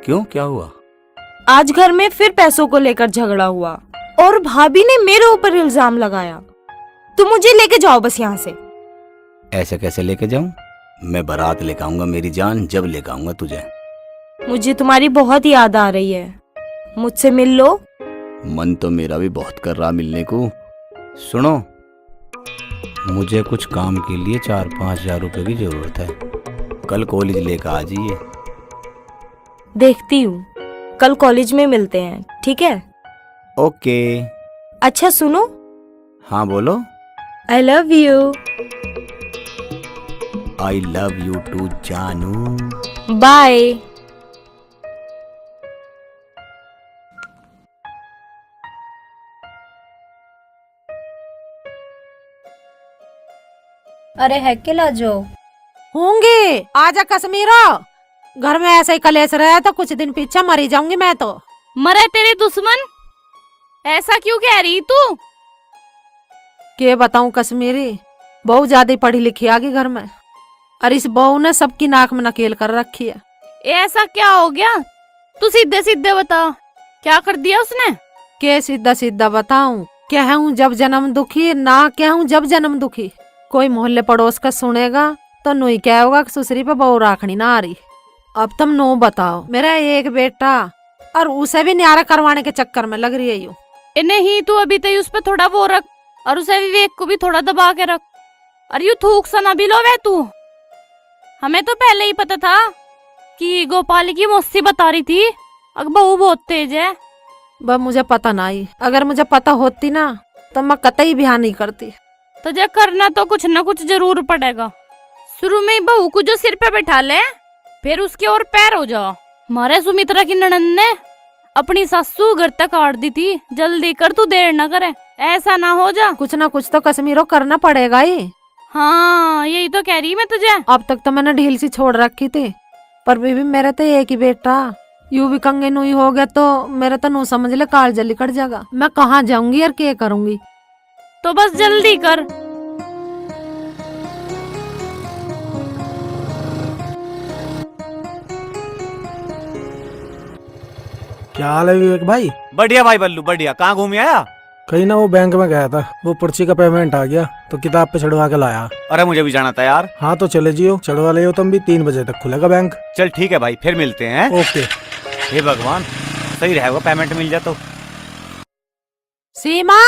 क्यों, क्या हुआ? आज घर में फिर पैसों को लेकर झगड़ा हुआ और भाभी ने मेरे ऊपर इल्जाम लगाया। तुम मुझे लेके जाओ बस यहाँ से। ऐसे कैसे लेके जाऊं? मैं बारात लेकर आऊंगा मेरी जान, जब लेकर आऊंगा तुझे। मुझे तुम्हारी बहुत याद आ रही है, मुझसे मिल लो। मन तो मेरा भी बहुत कर रहा मिलने को। सुनो, मुझे कुछ काम के लिए 4-5 हजार रुपए की जरूरत है, कल कॉलेज लेकर आ जाइए। देखती हूँ, कल कॉलेज में मिलते हैं, ठीक है? ओके। अच्छा सुनो। हाँ बोलो। I love you. I love you too जानू। बाय। अरे है के लाजो होंगे। आजा कश्मीरो, घर में ऐसे ही कलेश रहे तो कुछ दिन पीछे मरी जाऊंगी मैं तो। मरे तेरे दुश्मन, ऐसा क्यों कह रही तू? के बताऊं कश्मीरी, बहू ज्यादा पढ़ी लिखी आ गई घर में, और इस बहू ने सबकी नाक में नकेल कर रखी है। ऐसा क्या हो गया? तू सीधे सीधे बता, क्या कर दिया उसने? के सीधा सीधा बताऊं? कहूं जब जन्म दुखी, ना कहूं जब जन्म दुखी। कोई मोहल्ले पड़ोस का सुनेगा तो नुई क्या होगा कि सुसरी पे बहू राखनी ना आ रही। अब तुम नो बताओ, मेरा एक बेटा और उसे भी न्यारा करवाने के चक्कर में लग रही है यूं। नहीं, तू अभी तक उस पे थोड़ा वो रख, और उसे विवेक को भी थोड़ा दबा के रख। और यू थूक सा ना भी लो वे तू। हमें तो पहले ही पता था कि गोपाल की मौसी बता रही थी अब बहू बहुत तेज है। बस मुझे पता ना ही, अगर मुझे पता होती ना तो मैं कतई ब्याह नहीं करती। तुझे करना तो कुछ न कुछ जरूर पड़ेगा। शुरू में ही बहू को जो सिर पे बैठा ले, फिर उसके और पैर हो जाओ। हमारे सुमित्रा की ननद ने अपनी सासू घर तक काट दी थी। जल्दी कर, तू देर न करे, ऐसा ना हो जा। कुछ ना कुछ तो कश्मीरों करना पड़ेगा ही। हाँ, यही तो कह रही मैं तुझे। अब तक तो मैंने ढील सी छोड़ रखी थी, पर बीबी मेरे तो एक ही बेटा, यूं भी कंगे नुई हो गया तो मेरा तो नू समझ ले काल जली कट जाएगा। मैं कहाँ जाऊंगी और क्या करूंगी? तो बस जल्दी कर। क्या हाल है विवेक भाई? बढ़िया भाई बल्लू, बढ़िया। कहाँ घूम आया? कहीं ना वो बैंक में गया था, वो पर्ची का पेमेंट आ गया तो किताब पे चढ़वा के लाया। अरे मुझे भी जाना था यार। हाँ तो चले जियो, चढ़वा ले तुम भी। 3 बजे तक खुलेगा बैंक। चल ठीक है भाई, फिर मिलते हैं। ओके। हे भगवान, सही रहेगा, पेमेंट मिल जाए तो। सीमा।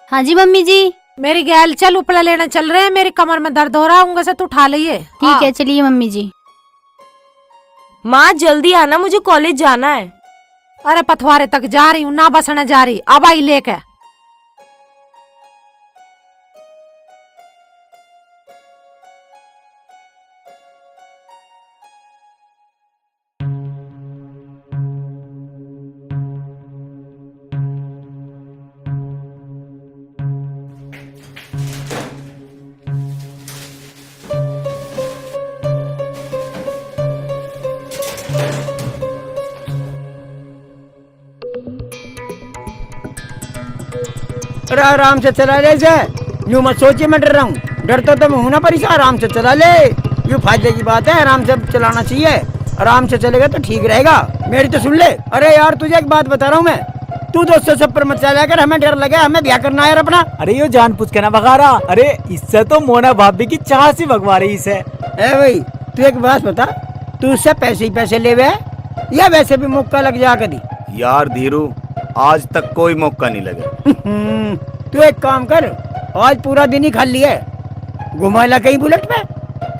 हाँ जी मम्मी जी। मेरी गैल चल, उपला लेने चल रहे हैं, मेरी कमर में दर्द हो रहा है, से तू उठा लिए। ठीक है, चलिए मम्मी जी। माँ जल्दी आना, मुझे कॉलेज जाना है। अरे पथवारे तक जा रही हूँ, ना बसने जा रही, अब आई लेके। अरे आराम से चला ले से, यूं मत सोचिए मैं डर रहा हूँ। डरता तो मैं हूं ना, पर इसे आराम से चला ले, ये फायदे की बात है। आराम से चलाना चाहिए, आराम से चलेगा तो ठीक रहेगा। मेरी तो सुन ले। अरे यार तुझे एक बात बता रहा हूँ मैं, तू दोस्तों सब पर मत चला कर, हमें डर लगे, हमें ब्याह करना है यार अपना। अरे यो जान पूछ के ना भगा रहा। अरे इससे तो मोना भाभी की चाह सी भगवा रही इसे। ए भाई तू एक बात बता, तू उससे पैसे ही पैसे ले वे या वैसे भी मौका लग जा कभी? यार धीरू, आज तक कोई मौका नहीं लगा। तू एक काम कर, आज पूरा दिन ही खाली है, घुमा ला कहीं बुलेट पे।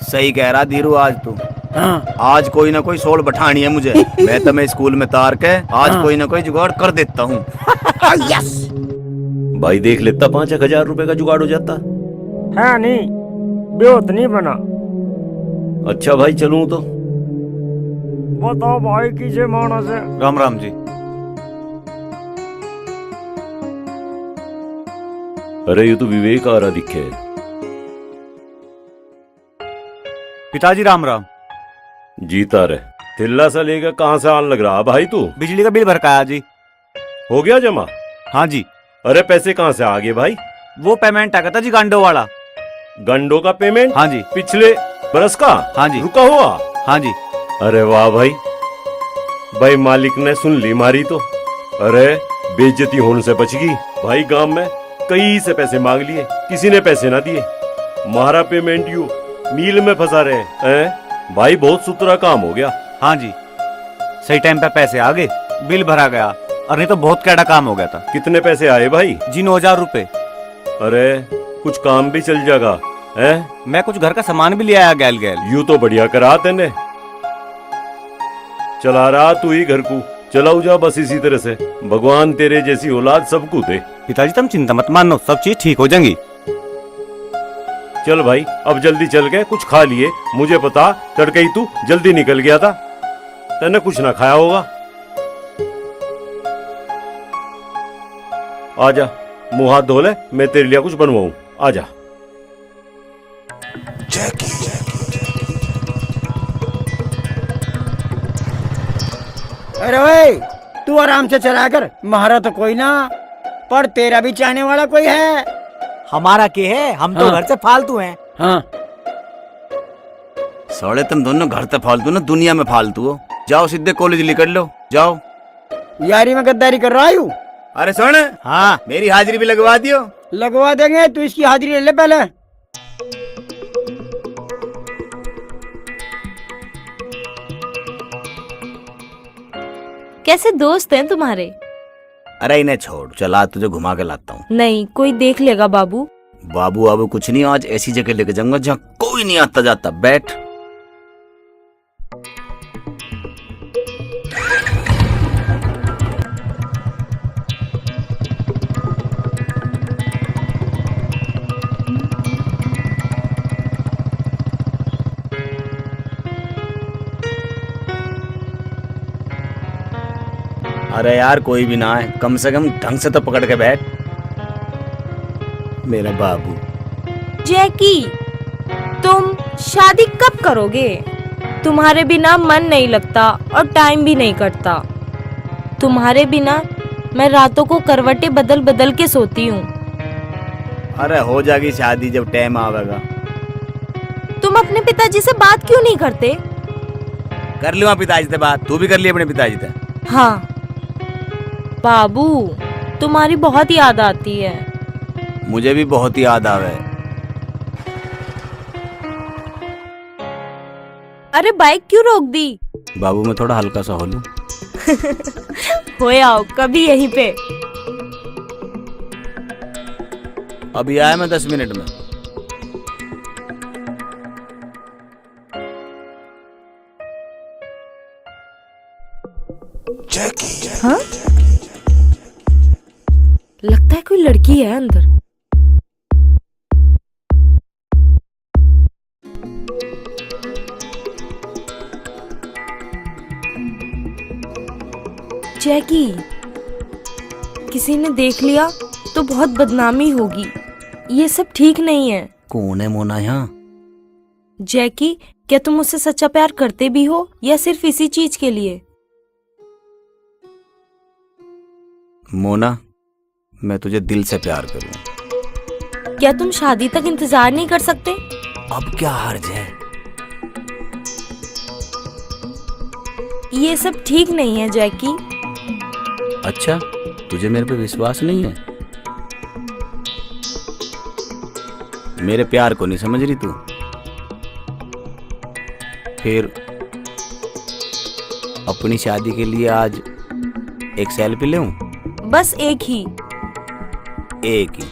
सही कह रहा धीरू, आज तू। हाँ। आज कोई ना कोई सोल बैठानी है मुझे। मैं तो मैं स्कूल में तार के आज कोई ना कोई जुगाड़ कर देता हूँ। यस भाई देख लेता, 5,000 रुपए का जुगाड़ हो जाता। है नहीं, बेहोत नहीं बना। अच्छा भाई चलूं तो? बताओ भाई कीजिए माना से। राम राम जी। अरे ये तो विवेक आ रहा दिखे। पिताजी राम राम। जीता रहे। थिल्ला सा लेकर कहाँ से आने लग रहा भाई तू? बिजली का बिल भर का आया जी। हो गया जमा? हाँ जी। अरे पैसे कहाँ से आ गए भाई? वो पेमेंट आ गया था जी, गांडो वाला। गंडो का पेमेंट? हाँ जी। पिछले बरस का? हाँ जी। रुका हुआ? हाँ जी। अरे वाह भाई, भाई मालिक ने सुन ली मारी तो। अरे बेइज्जती होने से बच गई भाई। गांव में कई से पैसे मांग लिए, किसी ने पैसे ना दिए। मारा पेमेंट यू मील में फंसा रहे हैं भाई। बहुत सुथरा काम हो गया। हाँ जी, सही टाइम पे पैसे आ गए, बिल भरा गया, और नहीं तो बहुत कैडा काम हो गया था। कितने पैसे आए भाई? जी 9,000 रुपए। अरे कुछ काम भी चल जाएगा है? मैं कुछ घर का सामान भी ले आया गैल गैल। यू तो बढ़िया करा तेने। चला रहा तू ही घर को, चलाऊ जा बस इसी तरह से। भगवान तेरे जैसी औलाद सबको दे। पिताजी तुम चिंता मत मानो, सब चीज ठीक हो जाएंगी। चल भाई अब जल्दी चल के कुछ खा लिए। मुझे पता तड़के ही तू जल्दी निकल गया था, तेने कुछ ना खाया होगा। आजा मुंह हाथ धो ले, मैं तेरे लिए कुछ बनवाऊं। आजा। अरे भाई तू आराम से चला कर, महारा तो कोई ना, पर तेरा भी चाहने वाला कोई है। हमारा के है, हम तो घर से फालतू हैं। हाँ साले तुम दोनों घर से फालतू ना, दुनिया में फालतू हो। जाओ सीधे कॉलेज निकल लो, जाओ। यारी में गद्दारी कर रहा हूँ। अरे सुन, हाँ मेरी हाजिरी भी लगवा दियो। लगवा देंगे, तू इसकी हाजिरी ले ले पहले। कैसे दोस्त हैं तुम्हारे? अरे इन्हें छोड़, चला तुझे घुमा के लाता हूँ। नहीं, कोई देख लेगा बाबू। बाबू बाबू कुछ नहीं, आज ऐसी जगह लेके जाऊंगा जहाँ कोई नहीं आता जाता। बैठ। अरे यार कोई भी ना है, कम से कम ढंग से तो पकड़ के बैठ मेरा बाबू। जैकी, तुम शादी कब करोगे? तुम्हारे बिना मन नहीं लगता और टाइम भी नहीं कटता। तुम्हारे बिना मैं रातों को करवटें बदल बदल के सोती हूँ। अरे हो जाएगी शादी जब टाइम आवेगा। तुम अपने पिताजी से बात क्यों नहीं करते? कर लियो पिताजी से बात, तू भी कर लिया अपने पिताजी से। हाँ बाबू, तुम्हारी बहुत याद आती है। मुझे भी बहुत याद आवे। अरे बाइक क्यों रोक दी? बाबू मैं थोड़ा हल्का सा हो लूं। हो आओ कभी यहीं पे। अभी आया मैं 10 मिनट में। हाँ? लगता है कोई लड़की है अंदर। जैकी, किसी ने देख लिया तो बहुत बदनामी होगी। ये सब ठीक नहीं है। कौन है मोना यहाँ? जैकी, क्या तुम मुझसे सच्चा प्यार करते भी हो या सिर्फ इसी चीज के लिए? मोना, मैं तुझे दिल से प्यार करूं। क्या तुम शादी तक इंतजार नहीं कर सकते? अब क्या हर्ज है? ये सब ठीक नहीं है जैकी। अच्छा, तुझे मेरे पे विश्वास नहीं है? मेरे प्यार को नहीं समझ रही तू? फिर अपनी शादी के लिए आज एक सेल्फी ले लूं? बस एक ही। एक ही।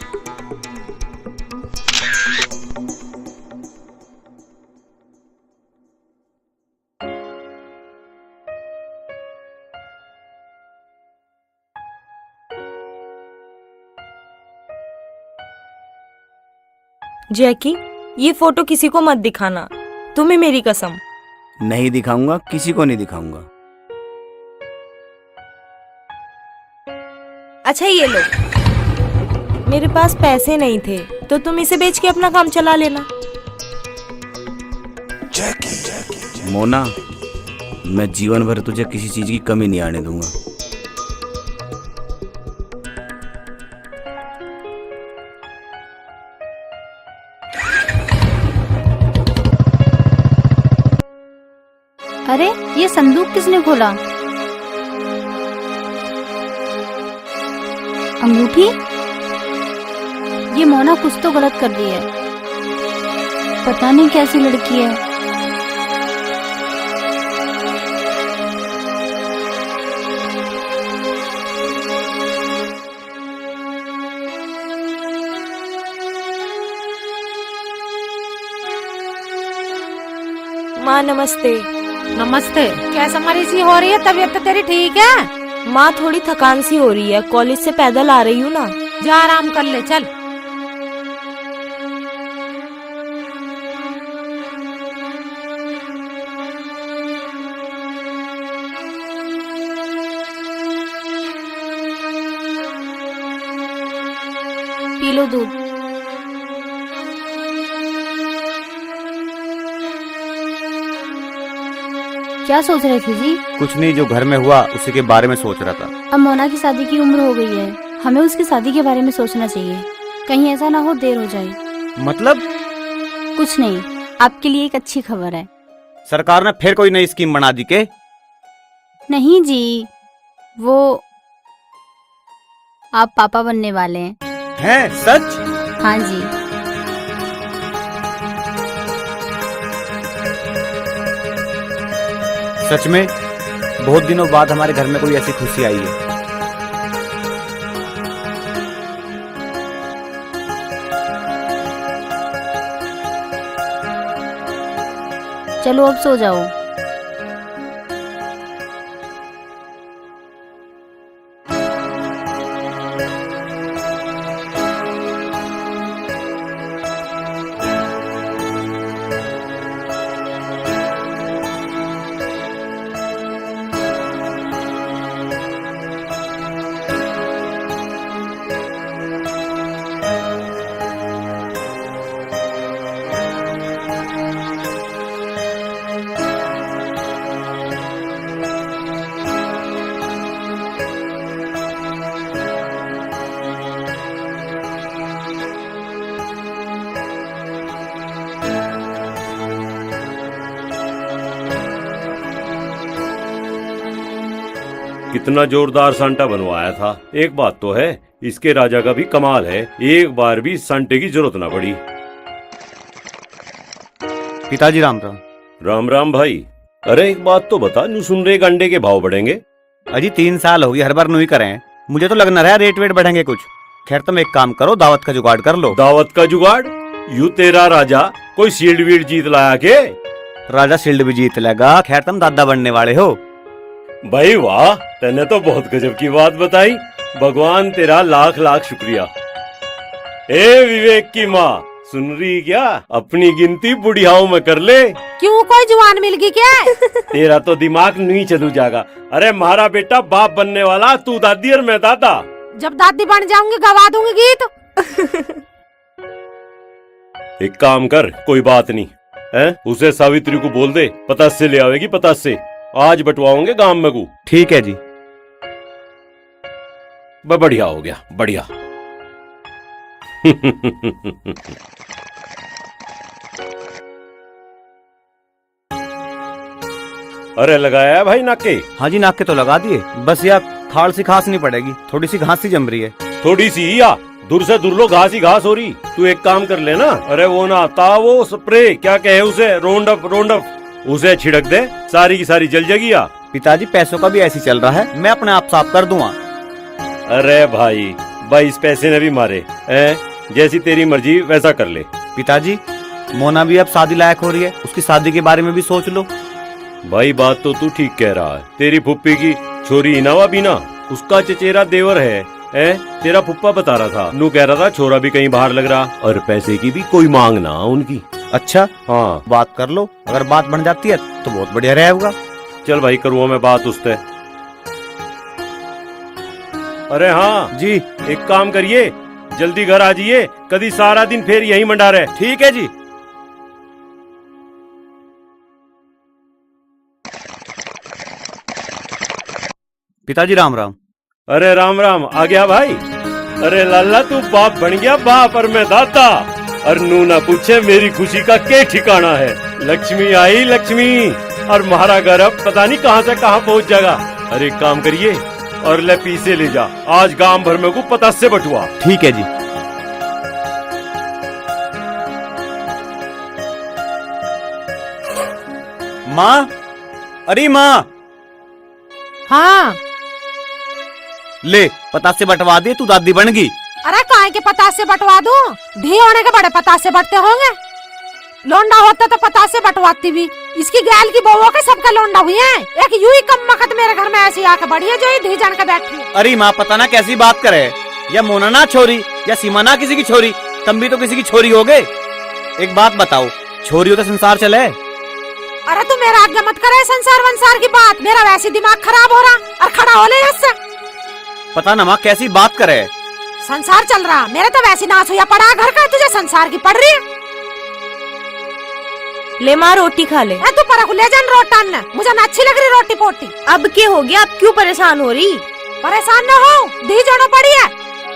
जैकी, ये फोटो किसी को मत दिखाना, तुम्हें मेरी कसम। नहीं दिखाऊंगा, किसी को नहीं दिखाऊंगा। अच्छा ये लो, मेरे पास पैसे नहीं थे तो तुम इसे बेच के अपना काम चला लेना। मोना, मैं जीवन भर तुझे किसी चीज की कमी नहीं आने दूंगा। अरे ये संदूक किसने खोला? अंगूठी? ये मोना कुछ तो गलत कर रही है। पता नहीं कैसी लड़की है। माँ नमस्ते। नमस्ते। कैसा मरीज सी हो रही है? तबीयत तो तेरी ठीक है? माँ थोड़ी थकान सी हो रही है, कॉलेज से पैदल आ रही हूँ ना। जा आराम कर ले, चल। पी लो दूध। क्या सोच रहे थे जी? कुछ नहीं, जो घर में हुआ उसी के बारे में सोच रहा था। अब मोना की शादी की उम्र हो गई है, हमें उसकी शादी के बारे में सोचना चाहिए। कहीं ऐसा ना हो देर हो जाए। मतलब? कुछ नहीं, आपके लिए एक अच्छी खबर है। सरकार ने फिर कोई नई स्कीम बना दी के? नहीं जी, वो आप पापा बनने वाले हैं। हैं? सच? हाँ जी। सच में? बहुत दिनों बाद हमारे घर में कोई ऐसी खुशी आई है। चलो अब सो जाओ। कितना जोरदार सांटा बनवाया था। एक बात तो है, इसके राजा का भी कमाल है, एक बार भी सांटे की जरूरत ना पड़ी। पिताजी राम राम। राम राम भाई। अरे एक बात तो बता, न्यू सुन रहे अंडे के भाव बढ़ेंगे? अजी 3 साल हो गए, हर बार न्यू ही करें। मुझे तो लग ना रहा है रेट वेट बढ़ेंगे कुछ। खैर तुम एक काम करो, दावत का जुगाड़ कर लो। दावत का जुगाड़? यू तेरा राजा कोई शील्ड वील्ड जीत लाया के? राजा शील्ड भी जीत लेगा। खैर तुम दादा बनने वाले हो। भाई वाह, तूने तो बहुत गजब की बात बताई। भगवान तेरा लाख लाख शुक्रिया। ए विवेक की माँ, सुन रही क्या? अपनी गिनती बुढ़ियाओं में कर ले। क्यों, कोई जवान मिल गई क्या? तेरा तो दिमाग नहीं चलू जाएगा। अरे मारा बेटा बाप बनने वाला, तू दादी और मैं दादा। जब दादी बन जाऊंगी गवा दूंगी गीत। एक काम कर, कोई बात नहीं है, उसे सावित्री को बोल दे, पतासे ले आवेगी। पतासे आज बटवाओगे गांव में को। ठीक है जी। बढ़िया हो गया, बढ़िया। अरे लगाया है भाई नाके? हाँ जी, नाके तो लगा दिए, बस यार थाल सी घास नहीं पड़ेगी, थोड़ी सी घास सी जम रही है। थोड़ी सी या दूर से दूर लो, घास ही घास हो रही। तू एक काम कर लेना, अरे वो ना आता वो स्प्रे, क्या कहे उसे, रोंडअप, उसे छिड़क दे, सारी की सारी जल जाएगी। या पिताजी पैसों का भी ऐसी चल रहा है, मैं अपने आप साफ कर दूंगा। अरे भाई 22 पैसे ने भी मारे हैं, जैसी तेरी मर्जी वैसा कर ले। पिताजी मोना भी अब शादी लायक हो रही है, उसकी शादी के बारे में भी सोच लो। भाई बात तो तू ठीक कह रहा है। तेरी फुप्पी की छोरी इनावा बीना, उसका चचेरा देवर है। तेरा फुप्पा बता रहा था, नू कह रहा था छोरा भी कहीं बाहर लग रहा, और पैसे की भी कोई मांग ना उनकी। अच्छा हाँ, बात कर लो, अगर बात बन जाती है तो बहुत बढ़िया रहेगा। चल भाई करूँ मैं बात उससे। अरे हाँ जी, एक काम करिए, जल्दी घर आ जाइए, कभी सारा दिन फिर यही मंडा रहे। ठीक है जी। पिताजी राम राम। अरे राम राम, आ गया भाई। अरे लाला तू बाप बन गया, बाप और मैं दादा। और नू ना पूछे मेरी खुशी का क्या ठिकाना है। लक्ष्मी आई लक्ष्मी, और हमारा घर अब पता नहीं कहाँ से कहाँ पहुँच जाएगा। अरे एक काम करिए और ले पीछे ले जा, आज गांव भर में को पता से बटुआ। ठीक है जी। माँ, अरे माँ। हाँ ले पता से बटवा दे, तू दादी बन गई। अरे काहे के पता से बटवा दूं? धी होने के बड़े पता से बटते होंगे। लोंडा होता तो पता से बटवाती भी। इसकी गैल की बहू के सबका लोंडा हुई है। एक यूं ही कम मकत मेरे घर में ऐसी आके बढ़ी है जो ये धी जान के बैठी। अरे माँ पता ना कैसी बात करे, या मोना ना छोरी या सीमा ना किसी की छोरी, तुम भी तो किसी की छोरी हो गए। एक बात बताओ, छोरी हो तो संसार चले। अरे तू मेरा आज्ञा मत करे संसार वंसार की बात, मेरा वैसे दिमाग खराब हो रहा और खड़ा हो ले इससे। पता ना माँ कैसी बात करे, संसार चल रहा, मेरे तो वैसे नाच हुआ पड़ा घर का, तुझे संसार की पड़ रही है। ले माँ रोटी खा ले। तू पर को ले जान रोटी अन्ना, मुझे ना अच्छी लग रही रोटी पोटी। अब क्या हो गया, अब क्यों परेशान हो रही? परेशान न हो, दी जाना पड़ी है।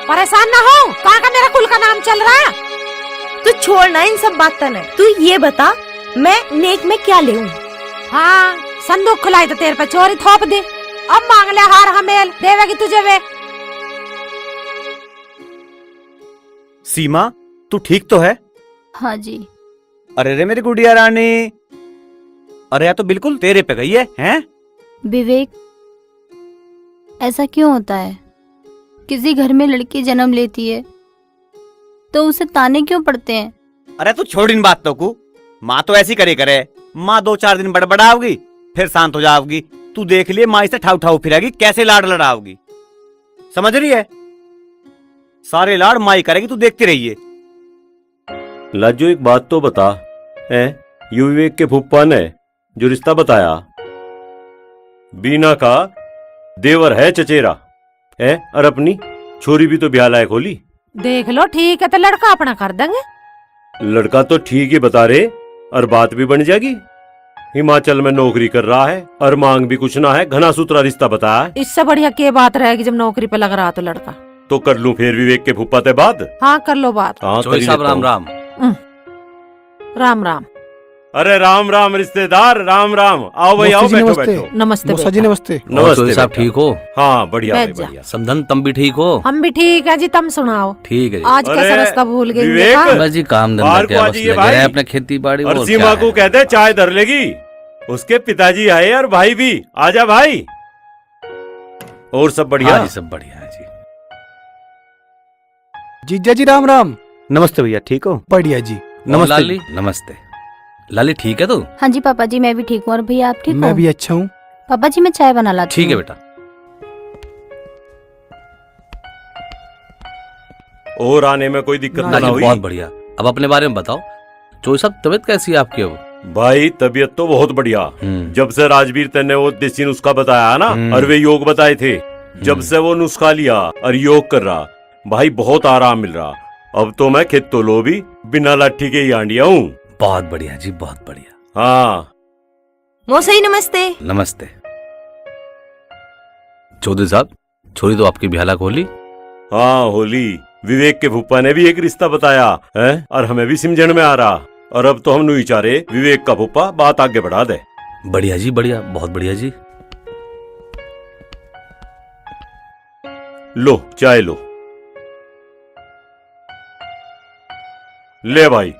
परेशान न हो, कहाँ का मेरा कुल का नाम चल रहा है। तू छोड़ना इन सब बातें ने, तू ये बता मैं नेक में क्या ले? हाँ संदूक खुलाई तो तेरे पे चोरी थोप दी, अब मांग ले हार हमेल, देवेगी तुझे वे। सीमा तू ठीक तो है? हाँ जी। अरे रे मेरी गुड़िया रानी, अरे यार तो बिल्कुल तेरे पे गई है, हैं? विवेक, ऐसा क्यों होता है? किसी घर में लड़की जन्म लेती है तो उसे ताने क्यों पड़ते हैं? अरे तू छोड़ इन बातों को, माँ तो ऐसी करे करे, माँ 2-4 दिन बड़बड़ाओगी फिर शांत हो जाओगी। तू देख लिए माँ इसे ठाउ ठाउ फिरेगी, कैसे लाड लड़ाओगी, समझ रही है? सारे लाड माई करेगी, तू देखती रहिए। लाजो एक बात तो बता, यू विवेक के फूफा ने जो रिश्ता बताया, बीना का देवर है चचेरा है, और अपनी छोरी भी तो ब्याह लायक होली। देख लो ठीक है तो लड़का अपना कर देंगे। लड़का तो ठीक ही बता रहे, और बात भी बन जाएगी। हिमाचल में नौकरी कर रहा है और मांग भी कुछ ना है, घना सूत्रा रिश्ता बताया है। इससे बढ़िया क्या बात रहेगी जब नौकरी पे लग रहा तो लड़का। तो कर लूं फिर विवेक के फूफा ते बात? हाँ कर लो बात। हाँ चौधरी साहब राम राम। राम राम। अरे राम राम रिश्तेदार, राम राम। आओ भाई आओ, बैठो बैठो। नमस्ते मौसा जी नमस्ते। नमस्ते साहब, ठीक हो? हाँ बढ़िया बैठ जा। बढ़िया। समधन तुम भी ठीक हो? हम भी ठीक है जी, तुम सुनाओ। ठीक है जी। आज कैसा रास्ता भूल गई? विवेक, हाँ? बस जी काम धंधा बाहर क्या, को आ बस जाइए लगे भाई। हैं अपने खेती बाड़ी। और और सीमा क्या को है? कहते चाय धर लेगी, उसके पिताजी आए और भाई भी। आजा भाई। और सब बढ़िया? हाँ जी सब बढ़िया है जी। जीजा जी राम राम। नमस्ते भैया, ठीक हो? बढ़िया जी। और लाली नमस्ते। लाली ठीक है तू? हाँ जी पापा जी, मैं भी ठीक हूँ। और भैया आप ठीक हो? मैं भी अच्छा हूँ। पापा जी मैं चाय बना लाती हूँ। ठीक है बेटा। और आने में कोई दिक्कत ना ना जी हुई? बहुत बढ़िया। अब अपने बारे में बताओ, चोई साहब तबीयत कैसी है आपकी अब? भाई तबीयत तो बहुत बढ़िया। जब से राजवीर तेने वो देसी नुस्खा बताया ना, और वे योग बताए थे, जब से वो नुस्खा लिया और योग कर रहा, भाई बहुत आराम मिल रहा। अब तो मैं खेत तो लो भी बिना लाठी के ही आंडिया हूँ। बहुत बढ़िया जी, बहुत बढ़िया। हाँ मौसई नमस्ते। नमस्ते। चौधरी साहब, छोरी तो आपकी ब्याह होली? हाँ होली। विवेक के फूफा ने भी एक रिश्ता बताया है, और हमें भी सिमझन में आ रहा। और अब तो हम नु चारे विवेक का फूफा बात आगे बढ़ा दे। बढ़िया जी बढ़िया, बहुत बढ़िया जी। लो चाय लो। ले भाई।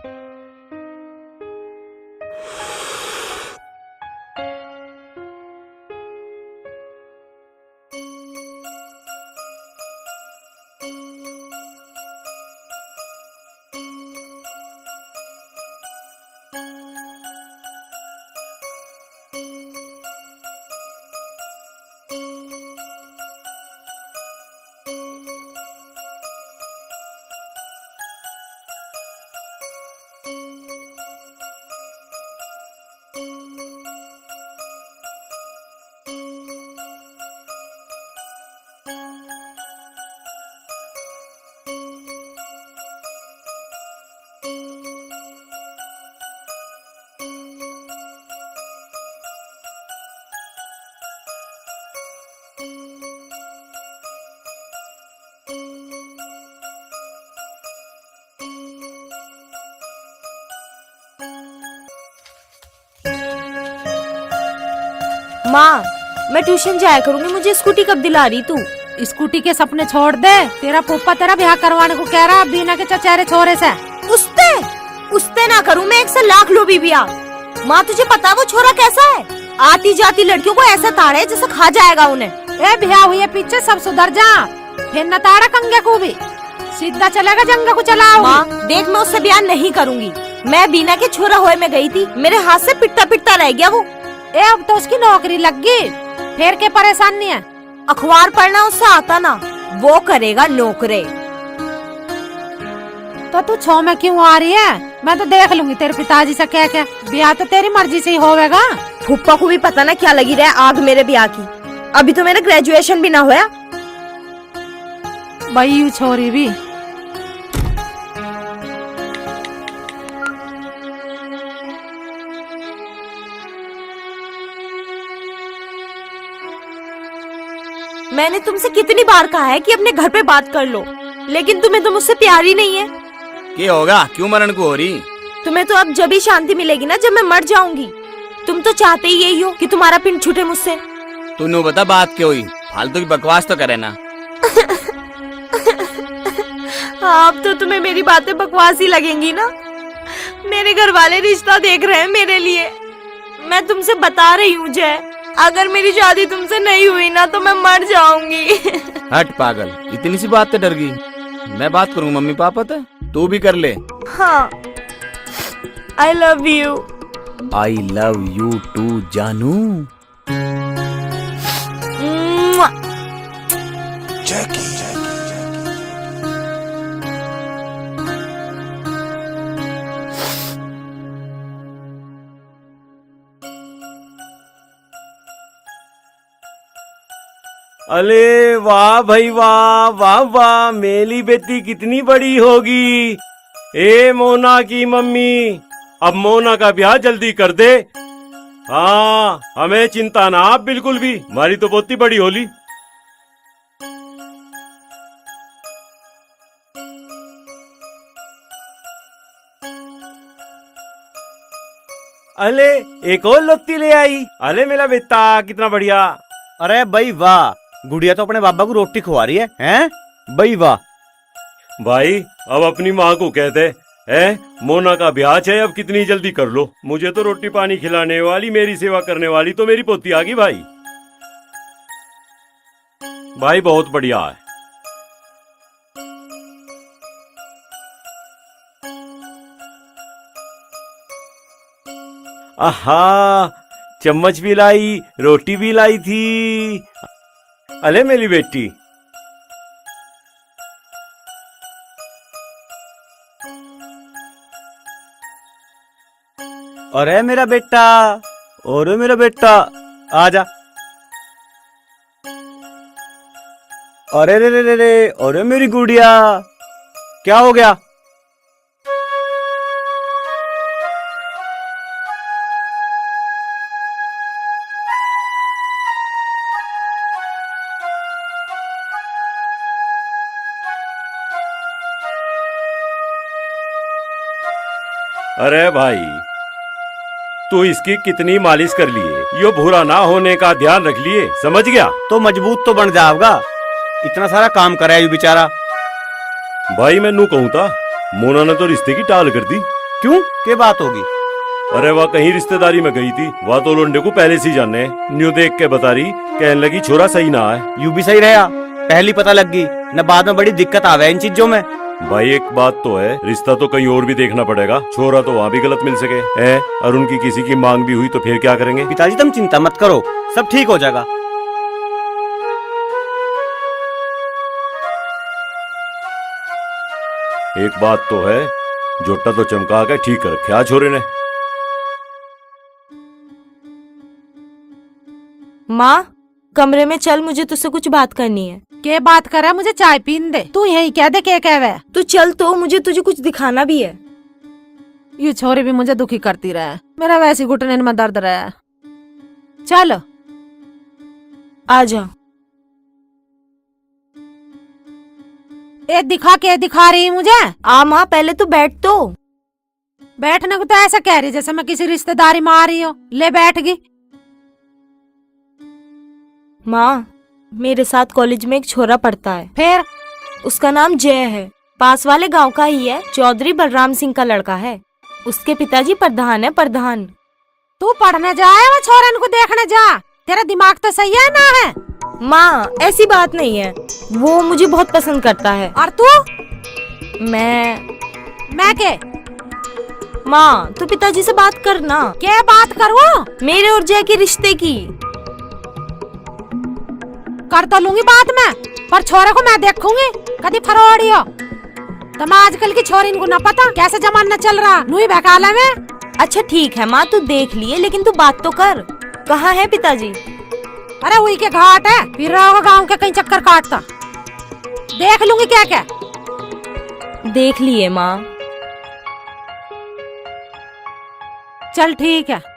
माँ मैं ट्यूशन जाया करूंगी, मुझे स्कूटी कब दिला रही तू? स्कूटी के सपने छोड़ दे, तेरा फूफा तेरा ब्याह करवाने को कह रहा बीना के चचेरे छोरे से। उसते ना करूं मैं 100 लाख लो भी ब्याह। माँ तुझे पता वो छोरा कैसा है? आती जाती लड़कियों को ऐसा ताड़े जैसे खा जाएगा उन्हें। ए ब्याह हुए पीछे सब सुधर जा, फिर न ताड़ा कंगे को भी, सीधा चलेगा जंगा को चलाओ। माँ देख मैं उससे ब्याह नहीं करूंगी। मैं बीना के छोरा होए में गई थी, मेरे हाथ से पिटता पिटता रह गया वो। ए अब तो उसकी नौकरी लग गई, फिर के परेशानी है। अखबार पढ़ना उससे आता ना, वो करेगा नौकरी। तो तू छो में क्यों आ रही है? मैं तो देख लूंगी तेरे पिताजी से कह के, ब्याह तो तेरी मर्जी से ही होवेगा। फूफा को भी पता ना क्या लगी रहे आग मेरे ब्याह की। अभी तो मेरा ग्रेजुएशन भी ना होया। भाई यू छोरी भी मैंने तुमसे कितनी बार कहा है कि अपने घर पे बात कर लो, लेकिन तुम्हें तो मुझसे प्यार ही नहीं है। क्या होगा, क्यों मरण को हो रही? तुम्हें तो अब जब ही शांति मिलेगी ना, जब मैं मर जाऊंगी। तुम तो चाहते ही यही हो कि तुम्हारा पिंड छूटे मुझसे। तू बता बात क्या हुई, फालतू की बकवास तो करे ना। हाँ, अब तो तुम्हें मेरी बातें बकवास ही लगेंगी ना। मेरे घर वाले रिश्ता देख रहे हैं मेरे लिए। मैं तुमसे बता रही हूँ जय, अगर मेरी शादी तुमसे नहीं हुई ना तो मैं मर जाऊंगी। हट पागल, इतनी सी बात से डर गई। मैं बात करूँ मम्मी पापा से, तू भी कर ले। हाँ, I love you. I love you too जानू। अरे वाह भाई वाह, वाह वाह, मेरी बेटी कितनी बड़ी होगी। ए मोना की मम्मी, अब मोना का ब्याह जल्दी कर दे। हाँ, हमें चिंता ना आप बिल्कुल भी, हमारी तो बहुत ही बड़ी होली। अले एक और लोती ले आई। अरे मेरा बेटा कितना बढ़िया। अरे भाई वाह, गुड़िया तो अपने बाबा को रोटी खवा रही है, हैं? भाई वाह। भाई अब अपनी माँ को कहते हैं, मोना का ब्याह है, अब कितनी जल्दी कर लो। मुझे तो रोटी पानी खिलाने वाली, मेरी सेवा करने वाली तो मेरी पोती आ गई। भाई भाई बहुत बढ़िया है। आहा, चम्मच भी लाई, रोटी भी लाई थी। अले मेरी बेटी, अरे मेरा बेटा, और मेरा बेटा आजा। अरे रे रे रे रे, अरे मेरी गुड़िया, क्या हो गया? अरे भाई तू इसकी कितनी मालिश कर लिए, यो भूरा ना होने का ध्यान रख लिए, समझ गया? तो मजबूत तो बन जाओगा, इतना सारा काम करा है ये बेचारा। भाई मैं नू कहूँ था, मोना ने तो रिश्ते की टाल कर दी। क्यों, क्या बात होगी? अरे वह कहीं रिश्तेदारी में गई थी, वह तो लोंडे को पहले से ही जाने। न्यू देख के बता रही, कहने लगी छोरा सही ना है। यू भी सही रहा, पहली पता लग गई न, बाद में बड़ी दिक्कत आवे इन चीजों में। भाई एक बात तो है, रिश्ता तो कहीं और भी देखना पड़ेगा। छोरा तो वहाँ भी गलत मिल सके है, और उनकी किसी की मांग भी हुई तो फिर क्या करेंगे? पिताजी तुम चिंता मत करो, सब ठीक हो जाएगा। एक बात तो है, जोटा तो चमका के ठीक कर रखा छोरे ने। माँ, कमरे में चल, मुझे तुझसे कुछ बात करनी है। के बात कर रहा है? मुझे चाय पीन दे। तू यही कह दे के कहवे। तू चल तो, मुझे तुझे कुछ दिखाना भी है। ये छोरी भी मुझे दुखी करती रहे, मेरा वैसे घुटने में दर्द रहा। चल आ जा। ये दिखा के दिखा रही मुझे? आ माँ, पहले तो बैठ तो। बैठने को तो ऐसा कह रही जैसे मैं किसी रिश्तेदारी में आ रही हूँ। ले बैठ गई। माँ, मेरे साथ कॉलेज में एक छोरा पढ़ता है। फिर? उसका नाम जय है, पास वाले गांव का ही है, चौधरी बलराम सिंह का लड़का है। उसके पिताजी प्रधान है, प्रधान। तू पढ़ने जाए वो छोरन को देखने जा? तेरा दिमाग तो सही है ना? है माँ, ऐसी बात नहीं है, वो मुझे बहुत पसंद करता है। और तू? मैं के? माँ, तू पिताजी से बात करना। क्या बात करूँ? मेरे और जय के रिश्ते की। कर तो लूंगी बात में, पर छोरे को मैं देखूंगी कभी फरोड़ी हो। तुम आजकल की छोरी को ना पता कैसे जमाना चल रहा, नूही बहकाला में। अच्छा ठीक है माँ, तू देख लिए, लेकिन तू बात तो कर। कहाँ है पिताजी? अरे वही के घाट है, फिर रहोगा गाँव के कहीं चक्कर काटता। देख लूंगी क्या क्या। देख लिए माँ। चल ठीक है।